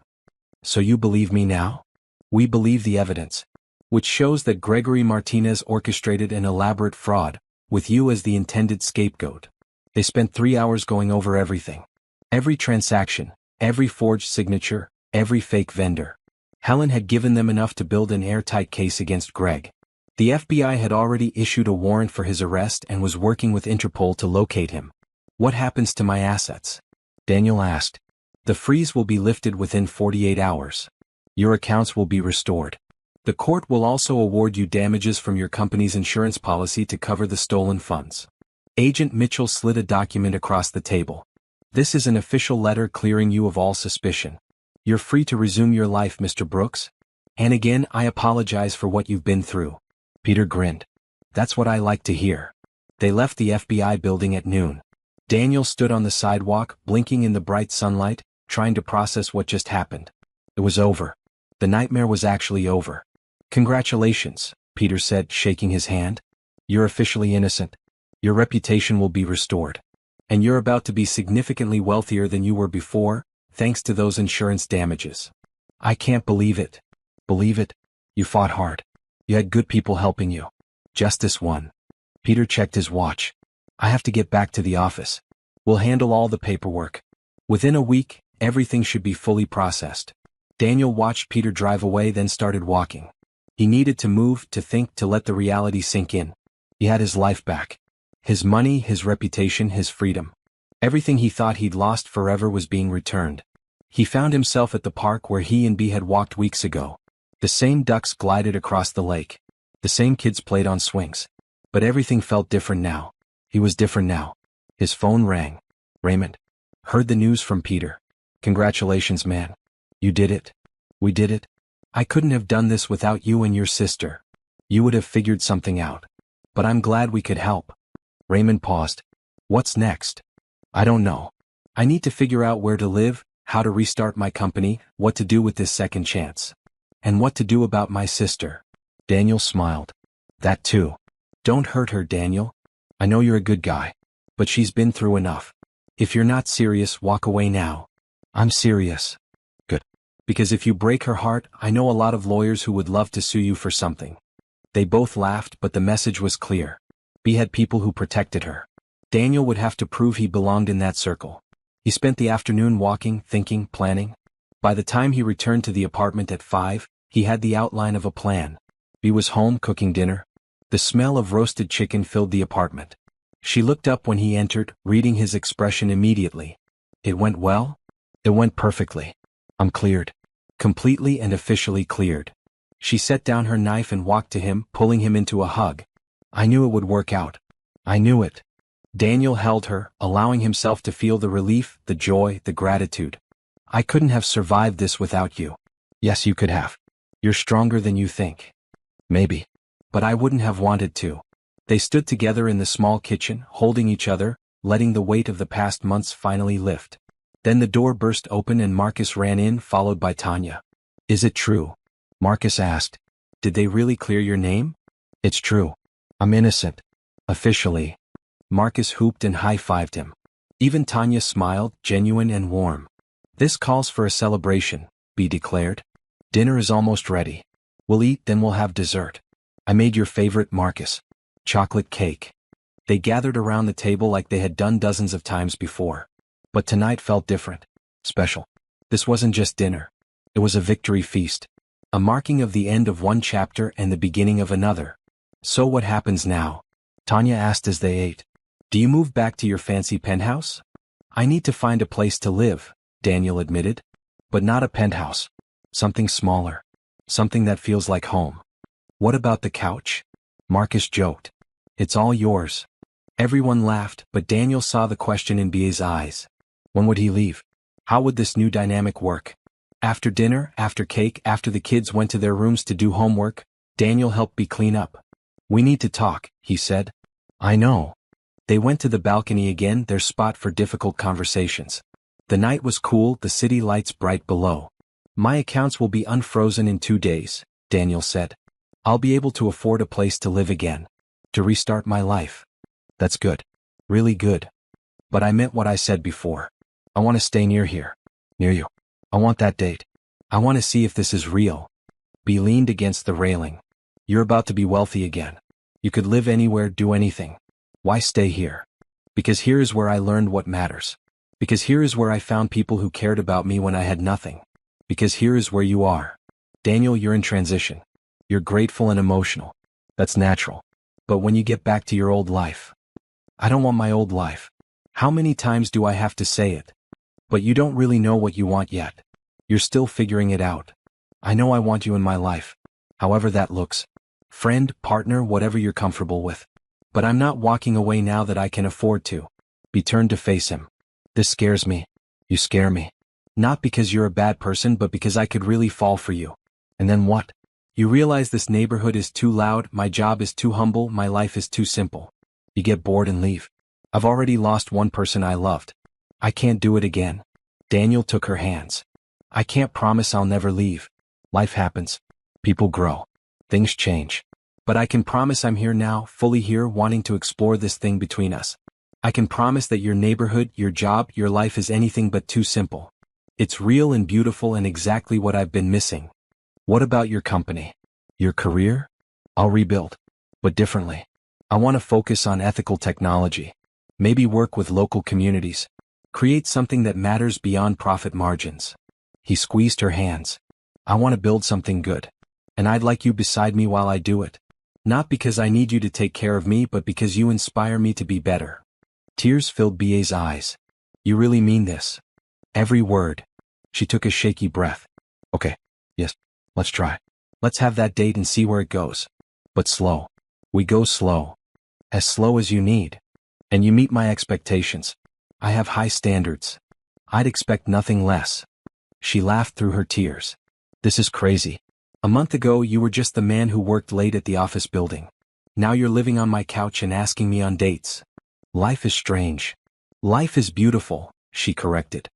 "So you believe me now?" "We believe the evidence. Which shows that Gregory Martinez orchestrated an elaborate fraud, with you as the intended scapegoat." They spent 3 hours going over everything. Every transaction, every forged signature, every fake vendor. Helen had given them enough to build an airtight case against Greg. The FBI had already issued a warrant for his arrest and was working with Interpol to locate him. "What happens to my assets?" Daniel asked. "The freeze will be lifted within 48 hours. Your accounts will be restored. The court will also award you damages from your company's insurance policy to cover the stolen funds." Agent Mitchell slid a document across the table. "This is an official letter clearing you of all suspicion. You're free to resume your life, Mr. Brooks. And again, I apologize for what you've been through." Peter grinned. "That's what I like to hear." They left the FBI building at noon. Daniel stood on the sidewalk, blinking in the bright sunlight, trying to process what just happened. It was over. The nightmare was actually over. "Congratulations," Peter said, shaking his hand. "You're officially innocent. Your reputation will be restored. And you're about to be significantly wealthier than you were before, thanks to those insurance damages." "I can't believe it." "Believe it? You fought hard. You had good people helping you. Justice won." Peter checked his watch. "I have to get back to the office. We'll handle all the paperwork. Within a week, everything should be fully processed." Daniel watched Peter drive away, then started walking. He needed to move, to think, to let the reality sink in. He had his life back. His money, his reputation, his freedom. Everything he thought he'd lost forever was being returned. He found himself at the park where he and B had walked weeks ago. The same ducks glided across the lake. The same kids played on swings. But everything felt different now. He was different now. His phone rang. "Raymond. Heard the news from Peter. Congratulations, man. You did it. We did it. I couldn't have done this without you and your sister. You would have figured something out. But I'm glad we could help." Raymond paused. "What's next?" "I don't know. I need to figure out where to live, how to restart my company, what to do with this second chance. And what to do about my sister." Daniel smiled. "That too. Don't hurt her, Daniel. I know you're a good guy. But she's been through enough. If you're not serious, walk away now." "I'm serious." "Good. Because if you break her heart, I know a lot of lawyers who would love to sue you for something." They both laughed, but the message was clear. B had people who protected her. Daniel would have to prove he belonged in that circle. He spent the afternoon walking, thinking, planning. By the time he returned to the apartment at 5, he had the outline of a plan. B was home cooking dinner. The smell of roasted chicken filled the apartment. She looked up when he entered, reading his expression immediately. "It went well?" "It went perfectly. I'm cleared. Completely and officially cleared." She set down her knife and walked to him, pulling him into a hug. "I knew it would work out. I knew it." Daniel held her, allowing himself to feel the relief, the joy, the gratitude. "I couldn't have survived this without you." "Yes, you could have. You're stronger than you think." "Maybe. But I wouldn't have wanted to." They stood together in the small kitchen, holding each other, letting the weight of the past months finally lift. Then the door burst open and Marcus ran in, followed by Tanya. "Is it true?" Marcus asked. "Did they really clear your name?" "It's true. I'm innocent. Officially." Marcus whooped and high-fived him. Even Tanya smiled, genuine and warm. "This calls for a celebration," B declared. "Dinner is almost ready. We'll eat, then we'll have dessert. I made your favorite, Marcus. Chocolate cake." They gathered around the table like they had done dozens of times before. But tonight felt different. Special. This wasn't just dinner. It was a victory feast. A marking of the end of one chapter and the beginning of another. "So what happens now?" Tanya asked as they ate. "Do you move back to your fancy penthouse?" "I need to find a place to live," Daniel admitted. "But not a penthouse. Something smaller. Something that feels like home." "What about the couch?" Marcus joked. "It's all yours." Everyone laughed, but Daniel saw the question in B.A.'s eyes. When would he leave? How would this new dynamic work? After dinner, after cake, after the kids went to their rooms to do homework, Daniel helped B clean up. "We need to talk," he said. "I know." They went to the balcony again, their spot for difficult conversations. The night was cool, the city lights bright below. "My accounts will be unfrozen in 2 days," Daniel said. "I'll be able to afford a place to live again. To restart my life." "That's good. Really good. But I meant what I said before. I want to stay near here. Near you. I want that date. I want to see if this is real." B leaned against the railing. "You're about to be wealthy again. You could live anywhere, do anything. Why stay here?" "Because here is where I learned what matters. Because here is where I found people who cared about me when I had nothing. Because here is where you are. Daniel, you're in transition. You're grateful and emotional. That's natural. But when you get back to your old life..." "I don't want my old life. How many times do I have to say it?" "But you don't really know what you want yet. You're still figuring it out. I know I want you in my life. However that looks. Friend, partner, whatever you're comfortable with. But I'm not walking away now that I can afford to." B turned to face him. "This scares me. You scare me. Not because you're a bad person, but because I could really fall for you. And then what? You realize this neighborhood is too loud, my job is too humble, my life is too simple. You get bored and leave. I've already lost one person I loved. I can't do it again." Daniel took her hands. "I can't promise I'll never leave. Life happens. People grow. Things change. But I can promise I'm here now, fully here, wanting to explore this thing between us. I can promise that your neighborhood, your job, your life is anything but too simple. It's real and beautiful and exactly what I've been missing." "What about your company? Your career?" "I'll rebuild. But differently. I want to focus on ethical technology. Maybe work with local communities. Create something that matters beyond profit margins." He squeezed her hands. "I want to build something good. And I'd like you beside me while I do it. Not because I need you to take care of me, but because you inspire me to be better." Tears filled B.A.'s eyes. "You really mean this?" "Every word." She took a shaky breath. "Okay. Yes. Let's try. Let's have that date and see where it goes. But slow. We go slow. As slow as you need. And you meet my expectations. I have high standards. I'd expect nothing less." She laughed through her tears. "This is crazy. A month ago you were just the man who worked late at the office building. Now you're living on my couch and asking me on dates. Life is strange." "Life is beautiful," she corrected.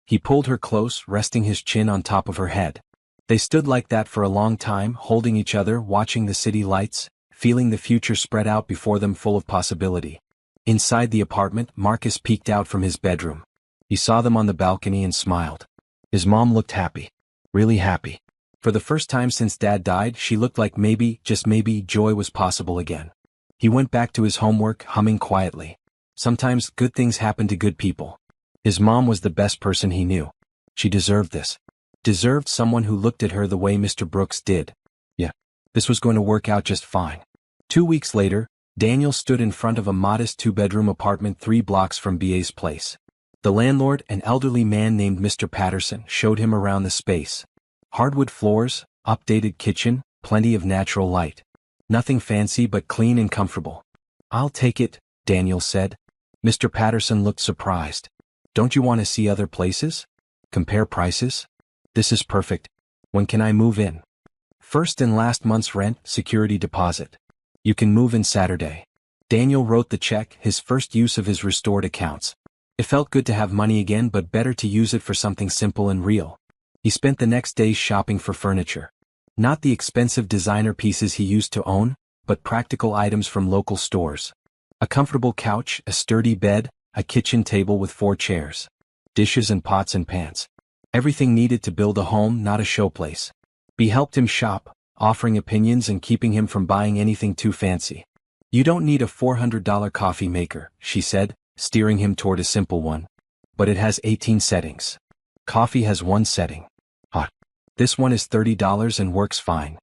He pulled her close, resting his chin on top of her head. They stood like that for a long time, holding each other, watching the city lights, feeling the future spread out before them, full of possibility. Inside the apartment, Marcus peeked out from his bedroom. He saw them on the balcony and smiled. His mom looked happy. Really happy. For the first time since Dad died, she looked like maybe, just maybe, joy was possible again. He went back to his homework, humming quietly. Sometimes good things happen to good people. His mom was the best person he knew. She deserved this. Deserved someone who looked at her the way Mr. Brooks did. Yeah, this was going to work out just fine. 2 weeks later, Daniel stood in front of a modest 2-bedroom apartment 3 blocks from B.A.'s place. The landlord, an elderly man named Mr. Patterson, showed him around the space. Hardwood floors, updated kitchen, plenty of natural light. Nothing fancy but clean and comfortable. "I'll take it," Daniel said. Mr. Patterson looked surprised. "Don't you want to see other places? Compare prices? This is perfect. When can I move in?" "First and last month's rent, security deposit. You can move in Saturday." Daniel wrote the check, his first use of his restored accounts. It felt good to have money again, but better to use it for something simple and real. He spent the next days shopping for furniture. Not the expensive designer pieces he used to own, but practical items from local stores. A comfortable couch, a sturdy bed, a kitchen table with 4 chairs. Dishes and pots and pans. Everything needed to build a home, not a showplace. Bea helped him shop, offering opinions and keeping him from buying anything too fancy. You don't need a $400 coffee maker, she said, steering him toward a simple one. But it has 18 settings. Coffee has 1 setting. Hot. This one is $30 and works fine.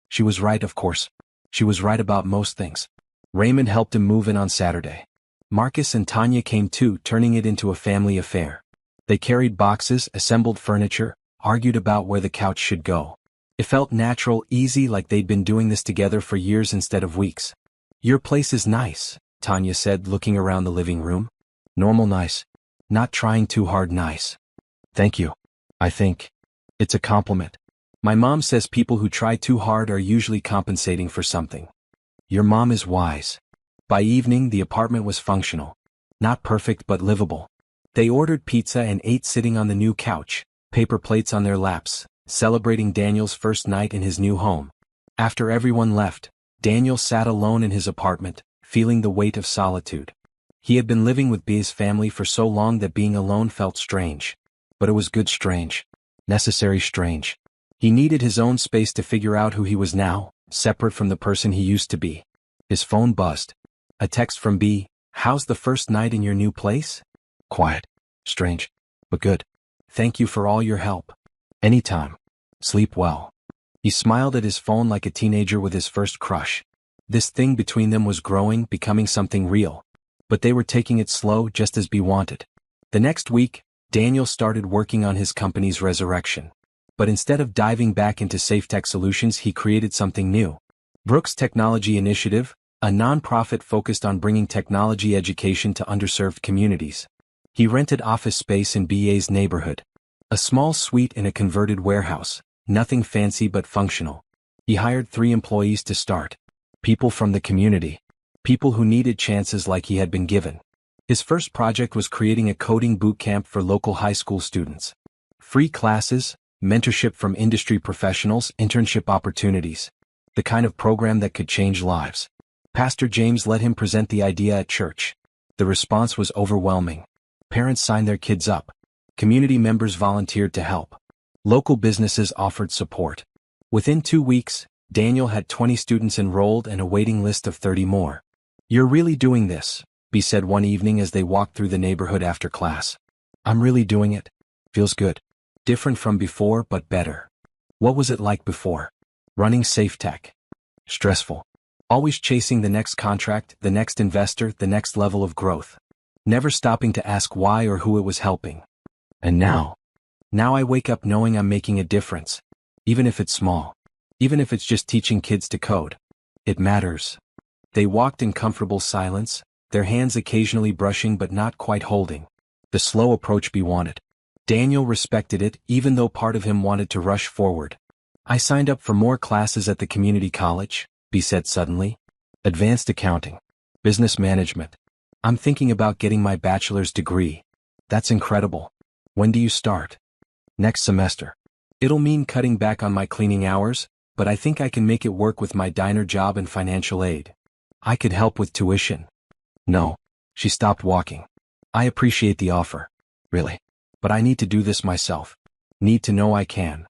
She was right, of course. She was right about most things. Raymond helped him move in on Saturday. Marcus and Tanya came too, turning it into a family affair. They carried boxes, assembled furniture, argued about where the couch should go. It felt natural, easy, like they'd been doing this together for years instead of weeks. Your place is nice, Tanya said, looking around the living room. Normal nice. Not trying too hard nice. Thank you. I think it's a compliment. My mom says people who try too hard are usually compensating for something. Your mom is wise. By evening, the apartment was functional. Not perfect but livable. They ordered pizza and ate sitting on the new couch, paper plates on their laps, celebrating Daniel's first night in his new home. After everyone left, Daniel sat alone in his apartment, feeling the weight of solitude. He had been living with Bea's family for so long that being alone felt strange. But it was good strange. Necessary strange. He needed his own space to figure out who he was now, separate from the person he used to be. His phone buzzed. A text from Bea. How's the first night in your new place? Quiet. Strange. But good. Thank you for all your help. Anytime. Sleep well. He smiled at his phone like a teenager with his first crush. This thing between them was growing, becoming something real. But they were taking it slow, just as Bea wanted. The next week, Daniel started working on his company's resurrection. But instead of diving back into safe tech solutions, he created something new. Brooks Technology Initiative, a nonprofit focused on bringing technology education to underserved communities. He rented office space in Bea's neighborhood. A small suite in a converted warehouse, nothing fancy but functional. He hired 3 employees to start. People from the community. People who needed chances like he had been given. His first project was creating a coding boot camp for local high school students. Free classes, mentorship from industry professionals, internship opportunities. The kind of program that could change lives. Pastor James let him present the idea at church. The response was overwhelming. Parents signed their kids up. Community members volunteered to help. Local businesses offered support. Within 2 weeks, Daniel had 20 students enrolled and a waiting list of 30 more. You're really doing this, Bea said one evening as they walked through the neighborhood after class. I'm really doing it. Feels good. Different from before, but better. What was it like before? Running safe tech. Stressful. Always chasing the next contract, the next investor, the next level of growth. Never stopping to ask why or who it was helping. And now I wake up knowing I'm making a difference. Even if it's small. Even if it's just teaching kids to code. It matters. They walked in comfortable silence, their hands occasionally brushing but not quite holding. The slow approach Bea wanted. Daniel respected it, even though part of him wanted to rush forward. I signed up for more classes at the community college, Bea said suddenly. Advanced accounting. Business management. I'm thinking about getting my bachelor's degree. That's incredible. When do you start? Next semester. It'll mean cutting back on my cleaning hours, but I think I can make it work with my diner job and financial aid. I could help with tuition. No. She stopped walking. I appreciate the offer. Really. But I need to do this myself. Need to know I can.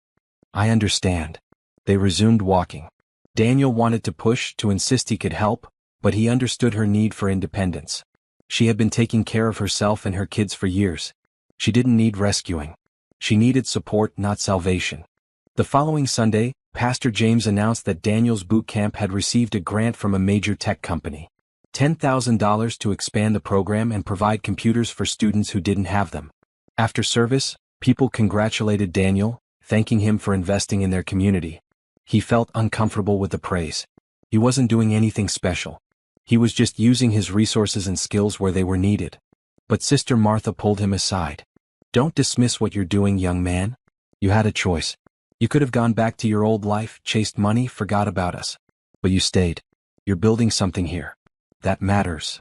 I understand. They resumed walking. Daniel wanted to push, to insist he could help, but he understood her need for independence. She had been taking care of herself and her kids for years. She didn't need rescuing. She needed support, not salvation. The following Sunday, Pastor James announced that Daniel's boot camp had received a grant from a major tech company. $10,000 to expand the program and provide computers for students who didn't have them. After service, people congratulated Daniel, thanking him for investing in their community. He felt uncomfortable with the praise. He wasn't doing anything special. He was just using his resources and skills where they were needed. But Sister Martha pulled him aside. Don't dismiss what you're doing, young man. You had a choice. You could have gone back to your old life, chased money, forgot about us. But you stayed. You're building something here. that matters.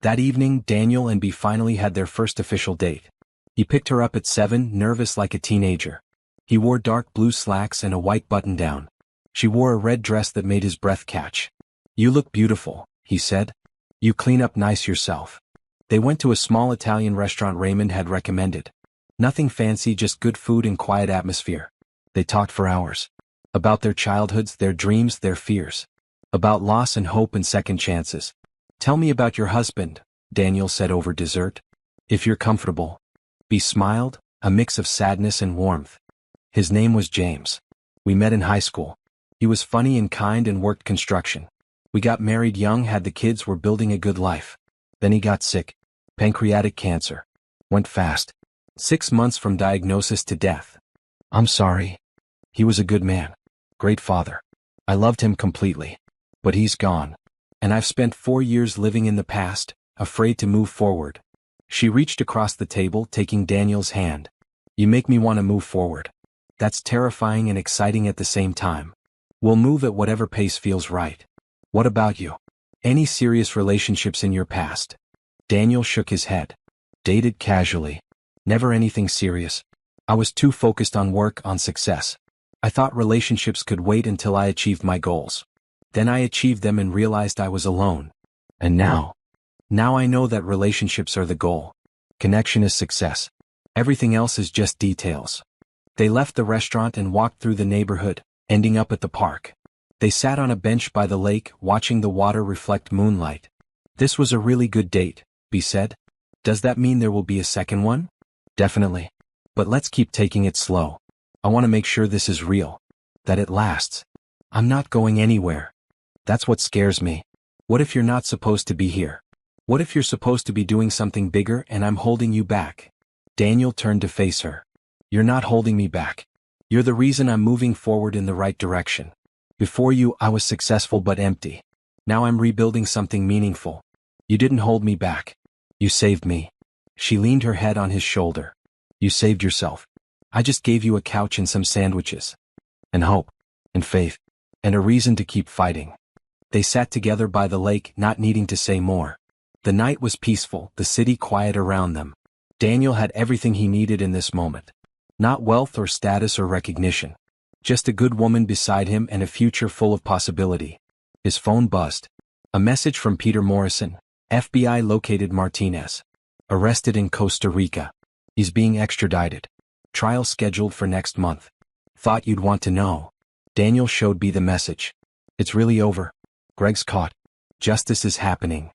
That evening, Daniel and Bea finally had their first official date. He picked her up at 7, nervous like a teenager. He wore dark blue slacks and a white button-down. She wore a red dress that made his breath catch. "You look beautiful," he said. "You clean up nice yourself." They went to a small Italian restaurant Raymond had recommended. Nothing fancy, just good food and quiet atmosphere. They talked for hours. About their childhoods, their dreams, their fears. About loss and hope and second chances. "Tell me about your husband," Daniel said over dessert. "If you're comfortable." Bea smiled, a mix of sadness and warmth. "His name was James. We met in high school. He was funny and kind and worked construction. We got married young, had the kids, were building a good life. Then he got sick. Pancreatic cancer. Went fast. 6 months from diagnosis to death. I'm sorry. He was a good man. Great father. I loved him completely. But he's gone. And I've spent 4 years living in the past, afraid to move forward." She reached across the table, taking Daniel's hand. "You make me want to move forward. That's terrifying and exciting at the same time. We'll move at whatever pace feels right. What about you? Any serious relationships in your past?" Daniel shook his head. "Dated casually. Never anything serious. I was too focused on work, on success. I thought relationships could wait until I achieved my goals. Then I achieved them and realized I was alone. And now I know that relationships are the goal. Connection is success. Everything else is just details." They left the restaurant and walked through the neighborhood, ending up at the park. They sat on a bench by the lake, watching the water reflect moonlight. "This was a really good date," Bea said. "Does that mean there will be a second one?" "Definitely. But let's keep taking it slow. I want to make sure this is real. That it lasts. I'm not going anywhere. That's what scares me. What if you're not supposed to be here? What if you're supposed to be doing something bigger and I'm holding you back?" Daniel turned to face her. "You're not holding me back. You're the reason I'm moving forward in the right direction. Before you, I was successful but empty. Now I'm rebuilding something meaningful. You didn't hold me back. You saved me." She leaned her head on his shoulder. "You saved yourself. I just gave you a couch and some sandwiches. And hope. And faith. And a reason to keep fighting." They sat together by the lake, not needing to say more. The night was peaceful, the city quiet around them. Daniel had everything he needed in this moment. Not wealth or status or recognition. Just a good woman beside him and a future full of possibility. His phone buzzed. A message from Peter Morrison. "FBI located Martinez. Arrested in Costa Rica. He's being extradited. Trial scheduled for next month. Thought you'd want to know." Daniel showed Bea the message. "It's really over. Greg's caught. Justice is happening.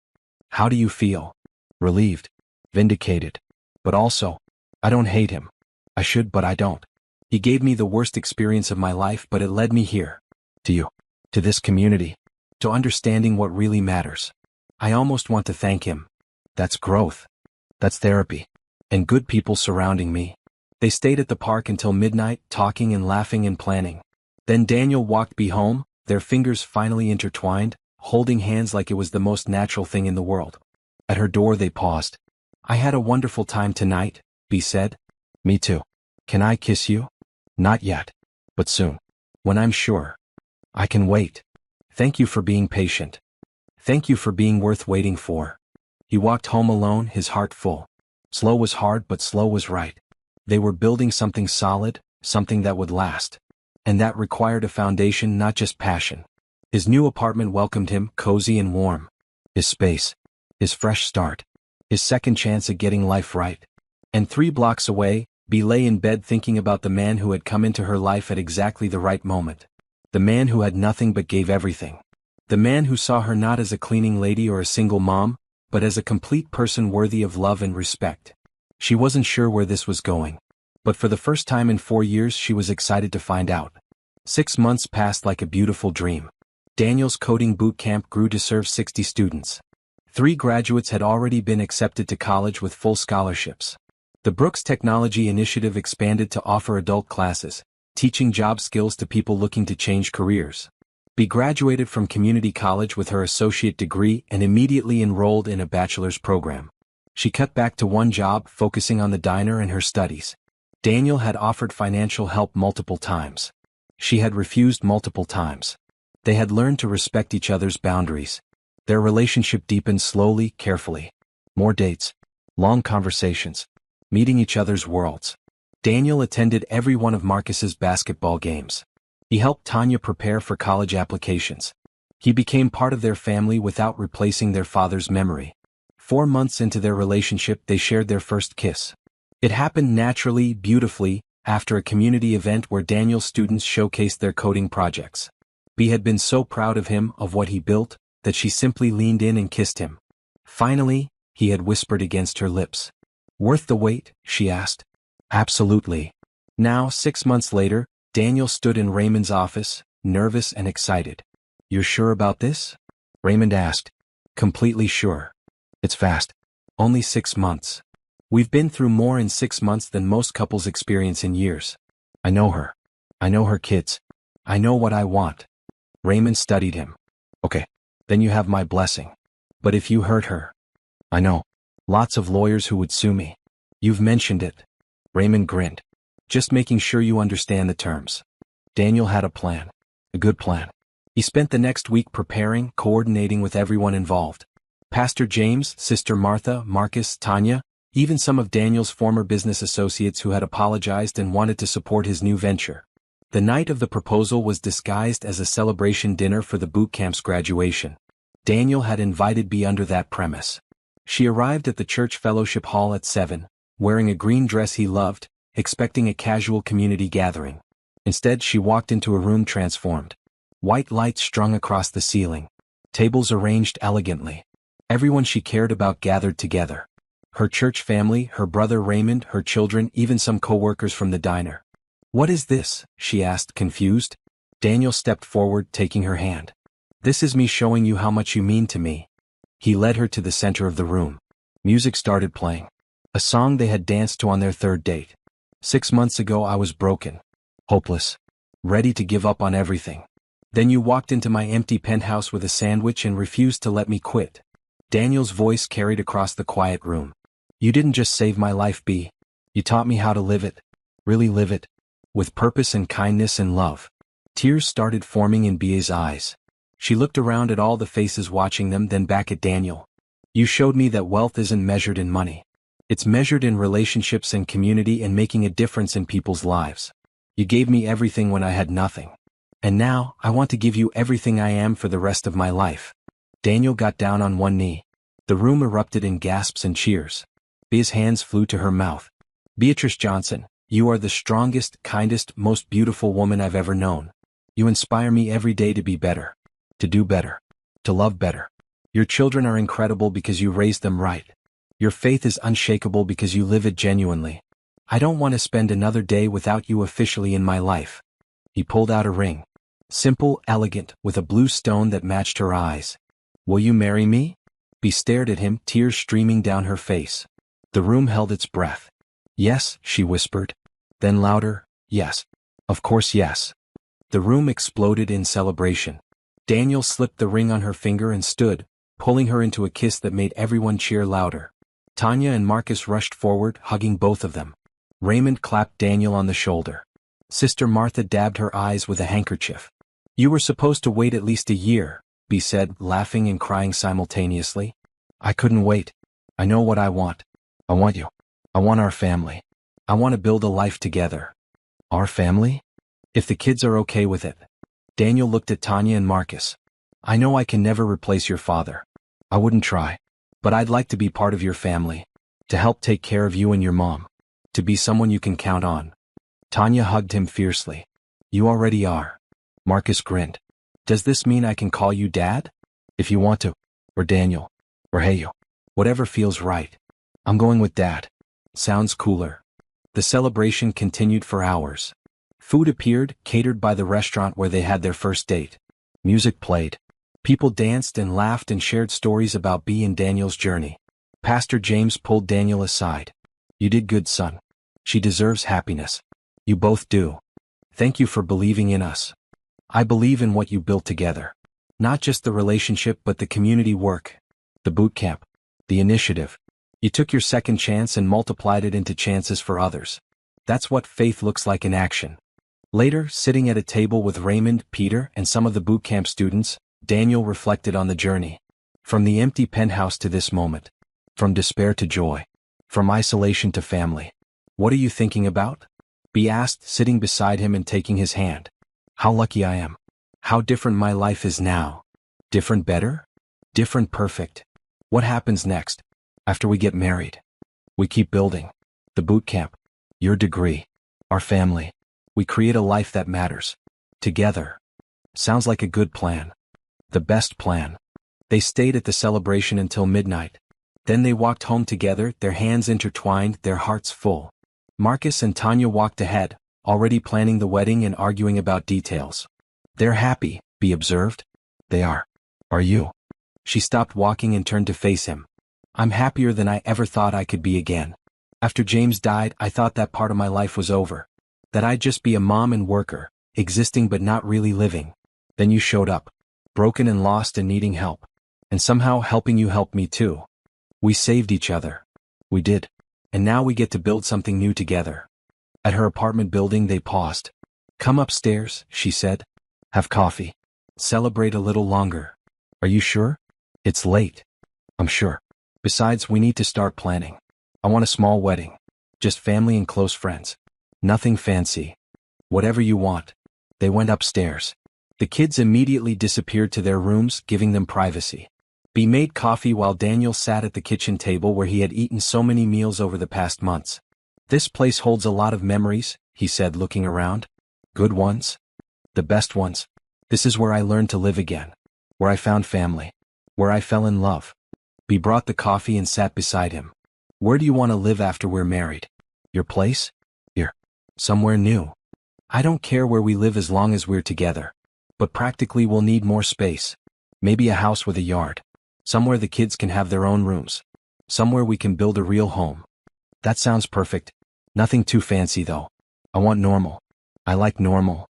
How do you feel?" "Relieved. Vindicated. But also, I don't hate him. I should, but I don't. He gave me the worst experience of my life, but it led me here. To you. To this community. To understanding what really matters. I almost want to thank him. That's growth. That's therapy. And good people surrounding me." They stayed at the park until midnight, talking and laughing and planning. Then Daniel walked Bea home, their fingers finally intertwined, holding hands like it was the most natural thing in the world. At her door they paused. "I had a wonderful time tonight," Bea said. "Me too. Can I kiss you?" "Not yet. But soon. When I'm sure. I can wait. Thank you for being patient. Thank you for being worth waiting for." He walked home alone, his heart full. Slow was hard, but slow was right. They were building something solid, something that would last. And that required a foundation, not just passion. His new apartment welcomed him, cozy and warm. His space. His fresh start. His second chance at getting life right. And 3 blocks away, Bea lay in bed thinking about the man who had come into her life at exactly the right moment. The man who had nothing but gave everything. The man who saw her not as a cleaning lady or a single mom, but as a complete person worthy of love and respect. She wasn't sure where this was going. But for the first time in 4 years she was excited to find out. 6 months passed like a beautiful dream. Daniel's coding boot camp grew to serve 60 students. 3 graduates had already been accepted to college with full scholarships. The Brooks Technology Initiative expanded to offer adult classes, teaching job skills to people looking to change careers. Bea graduated from community college with her associate degree and immediately enrolled in a bachelor's program. She cut back to one job, focusing on the diner and her studies. Daniel had offered financial help multiple times. She had refused multiple times. They had learned to respect each other's boundaries. Their relationship deepened slowly, carefully. More dates. Long conversations. Meeting each other's worlds. Daniel attended every one of Marcus's basketball games. He helped Tanya prepare for college applications. He became part of their family without replacing their father's memory. 4 months into their relationship, they shared their first kiss. It happened naturally, beautifully, after a community event where Daniel's students showcased their coding projects. Bea had been so proud of him, of what he built, that she simply leaned in and kissed him. Finally, he had whispered against her lips. "Worth the wait?" she asked. "Absolutely." Now, 6 months later, Daniel stood in Raymond's office, nervous and excited. "You're sure about this?" Raymond asked. "Completely sure. It's fast. Only 6 months. We've been through more in 6 months than most couples experience in years. I know her. I know her kids. I know what I want." Raymond studied him. "Okay, then you have my blessing. But if you hurt her?" "I know. Lots of lawyers who would sue me." "You've mentioned it." Raymond grinned. "Just making sure you understand the terms." Daniel had a plan. A good plan. He spent the next week preparing, coordinating with everyone involved. Pastor James, Sister Martha, Marcus, Tanya, even some of Daniel's former business associates who had apologized and wanted to support his new venture. The night of the proposal was disguised as a celebration dinner for the boot camp's graduation. Daniel had invited Bea under that premise. She arrived at the church fellowship hall at 7, wearing a green dress he loved, expecting a casual community gathering. Instead, she walked into a room transformed. White lights strung across the ceiling. Tables arranged elegantly. Everyone she cared about gathered together. Her church family, her brother Raymond, her children, even some co-workers from the diner. "What is this?" she asked, confused. Daniel stepped forward, taking her hand. "This is me showing you how much you mean to me." He led her to the center of the room. Music started playing. A song they had danced to on their 3rd date. "6 months ago I was broken. Hopeless. Ready to give up on everything. Then you walked into my empty penthouse with a sandwich and refused to let me quit." Daniel's voice carried across the quiet room. "You didn't just save my life, Bea. You taught me how to live it. Really live it. With purpose and kindness and love." Tears started forming in Bea's eyes. She looked around at all the faces watching them, then back at Daniel. "You showed me that wealth isn't measured in money. It's measured in relationships and community and making a difference in people's lives. You gave me everything when I had nothing. And now, I want to give you everything I am for the rest of my life." Daniel got down on one knee. The room erupted in gasps and cheers. Bea's hands flew to her mouth. "Beatrice Johnson, you are the strongest, kindest, most beautiful woman I've ever known. You inspire me every day to be better. To do better. To love better. Your children are incredible because you raised them right. Your faith is unshakable because you live it genuinely. I don't want to spend another day without you officially in my life." He pulled out a ring. Simple, elegant, with a blue stone that matched her eyes. "Will you marry me?" Bea stared at him, tears streaming down her face. The room held its breath. "Yes," she whispered. Then louder, "Yes. Of course yes." The room exploded in celebration. Daniel slipped the ring on her finger and stood, pulling her into a kiss that made everyone cheer louder. Tanya and Marcus rushed forward, hugging both of them. Raymond clapped Daniel on the shoulder. Sister Martha dabbed her eyes with a handkerchief. "You were supposed to wait at least a year," Bea said, laughing and crying simultaneously. "I couldn't wait. I know what I want. I want you. I want our family. I want to build a life together." "Our family?" "If the kids are okay with it." Daniel looked at Tanya and Marcus. "I know I can never replace your father. I wouldn't try. But I'd like to be part of your family. To help take care of you and your mom. To be someone you can count on." Tanya hugged him fiercely. "You already are." Marcus grinned. "Does this mean I can call you Dad?" "If you want to. Or Daniel. Or hey you. Whatever feels right." "I'm going with Dad." "Sounds cooler." The celebration continued for hours. Food appeared, catered by the restaurant where they had their first date. Music played. People danced and laughed and shared stories about Bea and Daniel's journey. Pastor James pulled Daniel aside. "You did good, son. She deserves happiness. You both do. Thank you for believing in us. I believe in what you built together. Not just the relationship but the community work. The boot camp. The initiative. You took your second chance and multiplied it into chances for others. That's what faith looks like in action." Later, sitting at a table with Raymond, Peter, and some of the boot camp students, Daniel reflected on the journey. From the empty penthouse to this moment. From despair to joy. From isolation to family. What are you thinking about? Bea asked, sitting beside him and taking his hand. How lucky I am. How different my life is now. Different better? Different perfect. What happens next? After we get married. We keep building. The boot camp. Your degree. Our family. We create a life that matters. Together. Sounds like a good plan. The best plan. They stayed at the celebration until midnight. Then they walked home together, their hands intertwined, their hearts full. Marcus and Tanya walked ahead, already planning the wedding and arguing about details. They're happy, Bea observed. They are. Are you? She stopped walking and turned to face him. I'm happier than I ever thought I could be again. After James died, I thought that part of my life was over. That I'd just be a mom and worker, existing but not really living. Then you showed up. Broken and lost and needing help. And somehow helping you helped me too. We saved each other. We did. And now we get to build something new together. At her apartment building they paused. Come upstairs, she said. Have coffee. Celebrate a little longer. Are you sure? It's late. I'm sure. Besides, we need to start planning. I want a small wedding. Just family and close friends. Nothing fancy. Whatever you want. They went upstairs. The kids immediately disappeared to their rooms, giving them privacy. Bea made coffee while Daniel sat at the kitchen table where he had eaten so many meals over the past months. This place holds a lot of memories, he said, looking around. Good ones. The best ones. This is where I learned to live again. Where I found family. Where I fell in love. Bea brought the coffee and sat beside him. Where do you want to live after we're married? Your place? Here. Somewhere new. I don't care where we live as long as we're together. But practically we'll need more space. Maybe a house with a yard. Somewhere the kids can have their own rooms. Somewhere we can build a real home. That sounds perfect. Nothing too fancy though. I want normal. I like normal.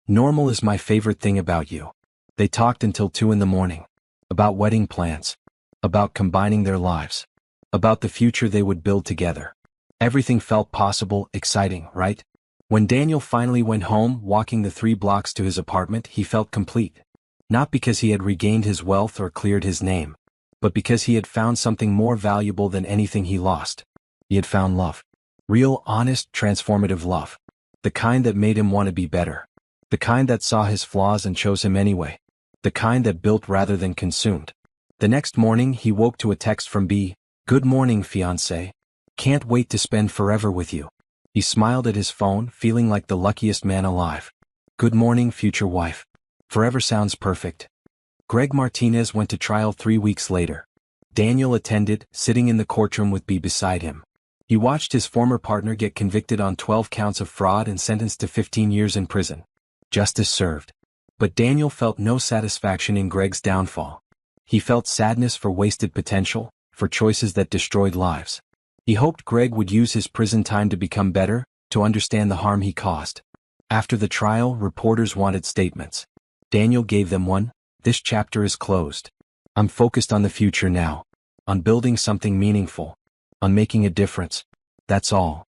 Normal is my favorite thing about you. They talked until 2 in the morning. About wedding plans. About combining their lives. About the future they would build together. Everything felt possible, exciting, right? When Daniel finally went home, walking the 3 blocks to his apartment, he felt complete. Not because he had regained his wealth or cleared his name, but because he had found something more valuable than anything he lost. He had found love. Real, honest, transformative love. The kind that made him want to be better. The kind that saw his flaws and chose him anyway. The kind that built rather than consumed. The next morning he woke to a text from Bea. Good morning, fiancé. Can't wait to spend forever with you. He smiled at his phone, feeling like the luckiest man alive. Good morning, future wife. Forever sounds perfect. Greg Martinez went to trial 3 weeks later. Daniel attended, sitting in the courtroom with Bea beside him. He watched his former partner get convicted on 12 counts of fraud and sentenced to 15 years in prison. Justice served. But Daniel felt no satisfaction in Greg's downfall. He felt sadness for wasted potential, for choices that destroyed lives. He hoped Greg would use his prison time to become better, to understand the harm he caused. After the trial, reporters wanted statements. Daniel gave them one. This chapter is closed. I'm focused on the future now. On building something meaningful. On making a difference. That's all.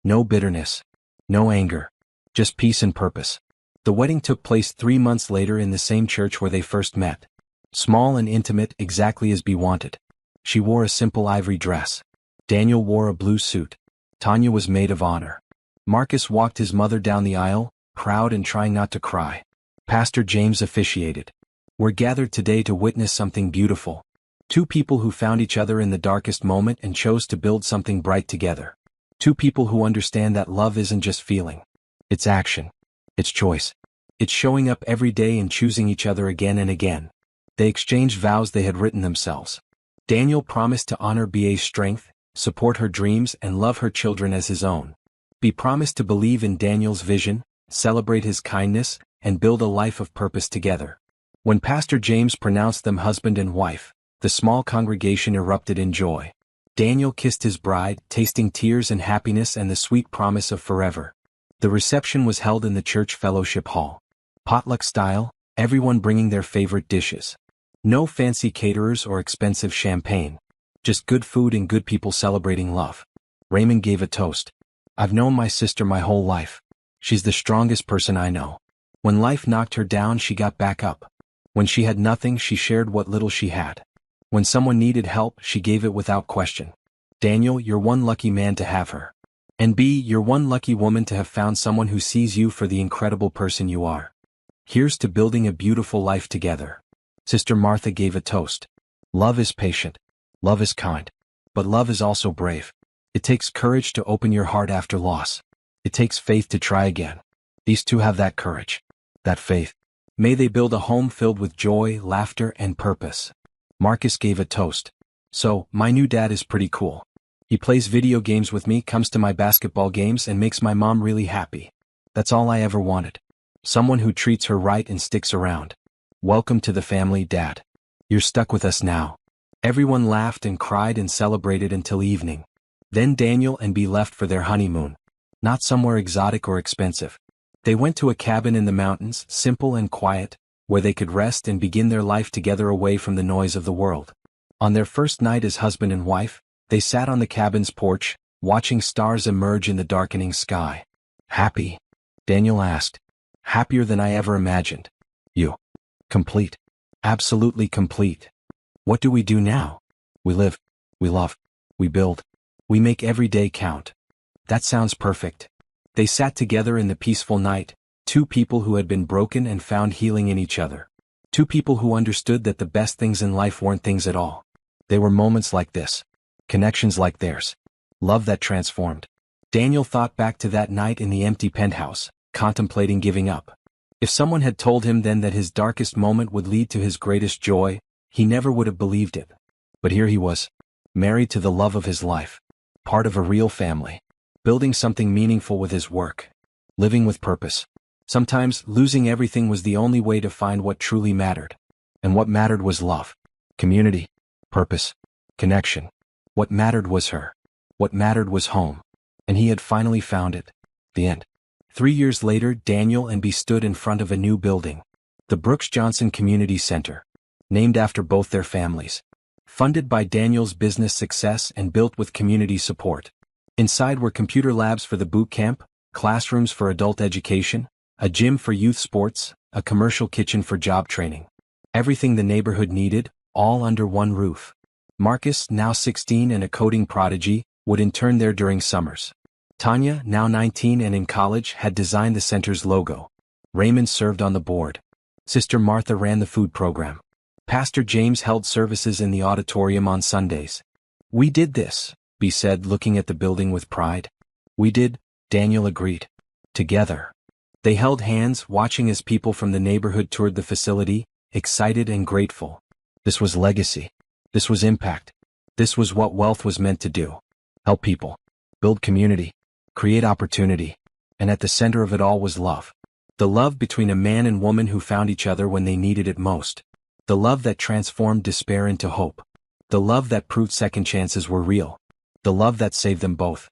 No bitterness. No anger. Just peace and purpose. The wedding took place 3 months later in the same church where they first met. Small and intimate, exactly as Bea wanted. She wore a simple ivory dress. Daniel wore a blue suit. Tanya was maid of honor. Marcus walked his mother down the aisle, proud and trying not to cry. Pastor James officiated. We're gathered today to witness something beautiful. 2 people who found each other in the darkest moment and chose to build something bright together. 2 people who understand that love isn't just feeling. It's action. It's choice. It's showing up every day and choosing each other again and again. They exchanged vows they had written themselves. Daniel promised to honor Bea's strength, support her dreams and love her children as his own. Bea promised to believe in Daniel's vision, celebrate his kindness, and build a life of purpose together. When Pastor James pronounced them husband and wife, the small congregation erupted in joy. Daniel kissed his bride, tasting tears and happiness and the sweet promise of forever. The reception was held in the church fellowship hall. Potluck style, everyone bringing their favorite dishes. No fancy caterers or expensive champagne. Just good food and good people celebrating love. Raymond gave a toast. I've known my sister my whole life. She's the strongest person I know. When life knocked her down, she got back up. When she had nothing, she shared what little she had. When someone needed help, she gave it without question. Daniel, you're one lucky man to have her. And B, you're one lucky woman to have found someone who sees you for the incredible person you are. Here's to building a beautiful life together. Sister Martha gave a toast. Love is patient. Love is kind. But love is also brave. It takes courage to open your heart after loss. It takes faith to try again. These two have that courage. That faith. May they build a home filled with joy, laughter, and purpose. Marcus gave a toast. So, my new dad is pretty cool. He plays video games with me, comes to my basketball games, and makes my mom really happy. That's all I ever wanted. Someone who treats her right and sticks around. Welcome to the family, Dad. You're stuck with us now. Everyone laughed and cried and celebrated until evening. Then Daniel and Bea left for their honeymoon. Not somewhere exotic or expensive. They went to a cabin in the mountains, simple and quiet, where they could rest and begin their life together away from the noise of the world. On their first night as husband and wife, they sat on the cabin's porch, watching stars emerge in the darkening sky. Happy? Daniel asked. Happier than I ever imagined. You? Complete. Absolutely complete. What do we do now? We live. We love. We build. We make every day count. That sounds perfect. They sat together in the peaceful night, two people who had been broken and found healing in each other. Two people who understood that the best things in life weren't things at all. They were moments like this. Connections like theirs. Love that transformed. Daniel thought back to that night in the empty penthouse, contemplating giving up. If someone had told him then that his darkest moment would lead to his greatest joy, he never would have believed it. But here he was, married to the love of his life, part of a real family, building something meaningful with his work, living with purpose. Sometimes losing everything was the only way to find what truly mattered. And what mattered was love, community, purpose, connection. What mattered was her. What mattered was home. And he had finally found it. The end. 3 years later, Daniel and Bea stood in front of a new building. The Brooks Johnson Community Center. Named after both their families. Funded by Daniel's business success and built with community support. Inside were computer labs for the boot camp, classrooms for adult education, a gym for youth sports, a commercial kitchen for job training. Everything the neighborhood needed, all under one roof. Marcus, now 16 and a coding prodigy, would intern there during summers. Tanya, now 19 and in college, had designed the center's logo. Raymond served on the board. Sister Martha ran the food program. Pastor James held services in the auditorium on Sundays. We did this, Bea said, looking at the building with pride. We did, Daniel agreed. Together. They held hands, watching as people from the neighborhood toured the facility, excited and grateful. This was legacy. This was impact. This was what wealth was meant to do. Help people. Build community. Create opportunity. And at the center of it all was love. The love between a man and woman who found each other when they needed it most. The love that transformed despair into hope. The love that proved second chances were real. The love that saved them both.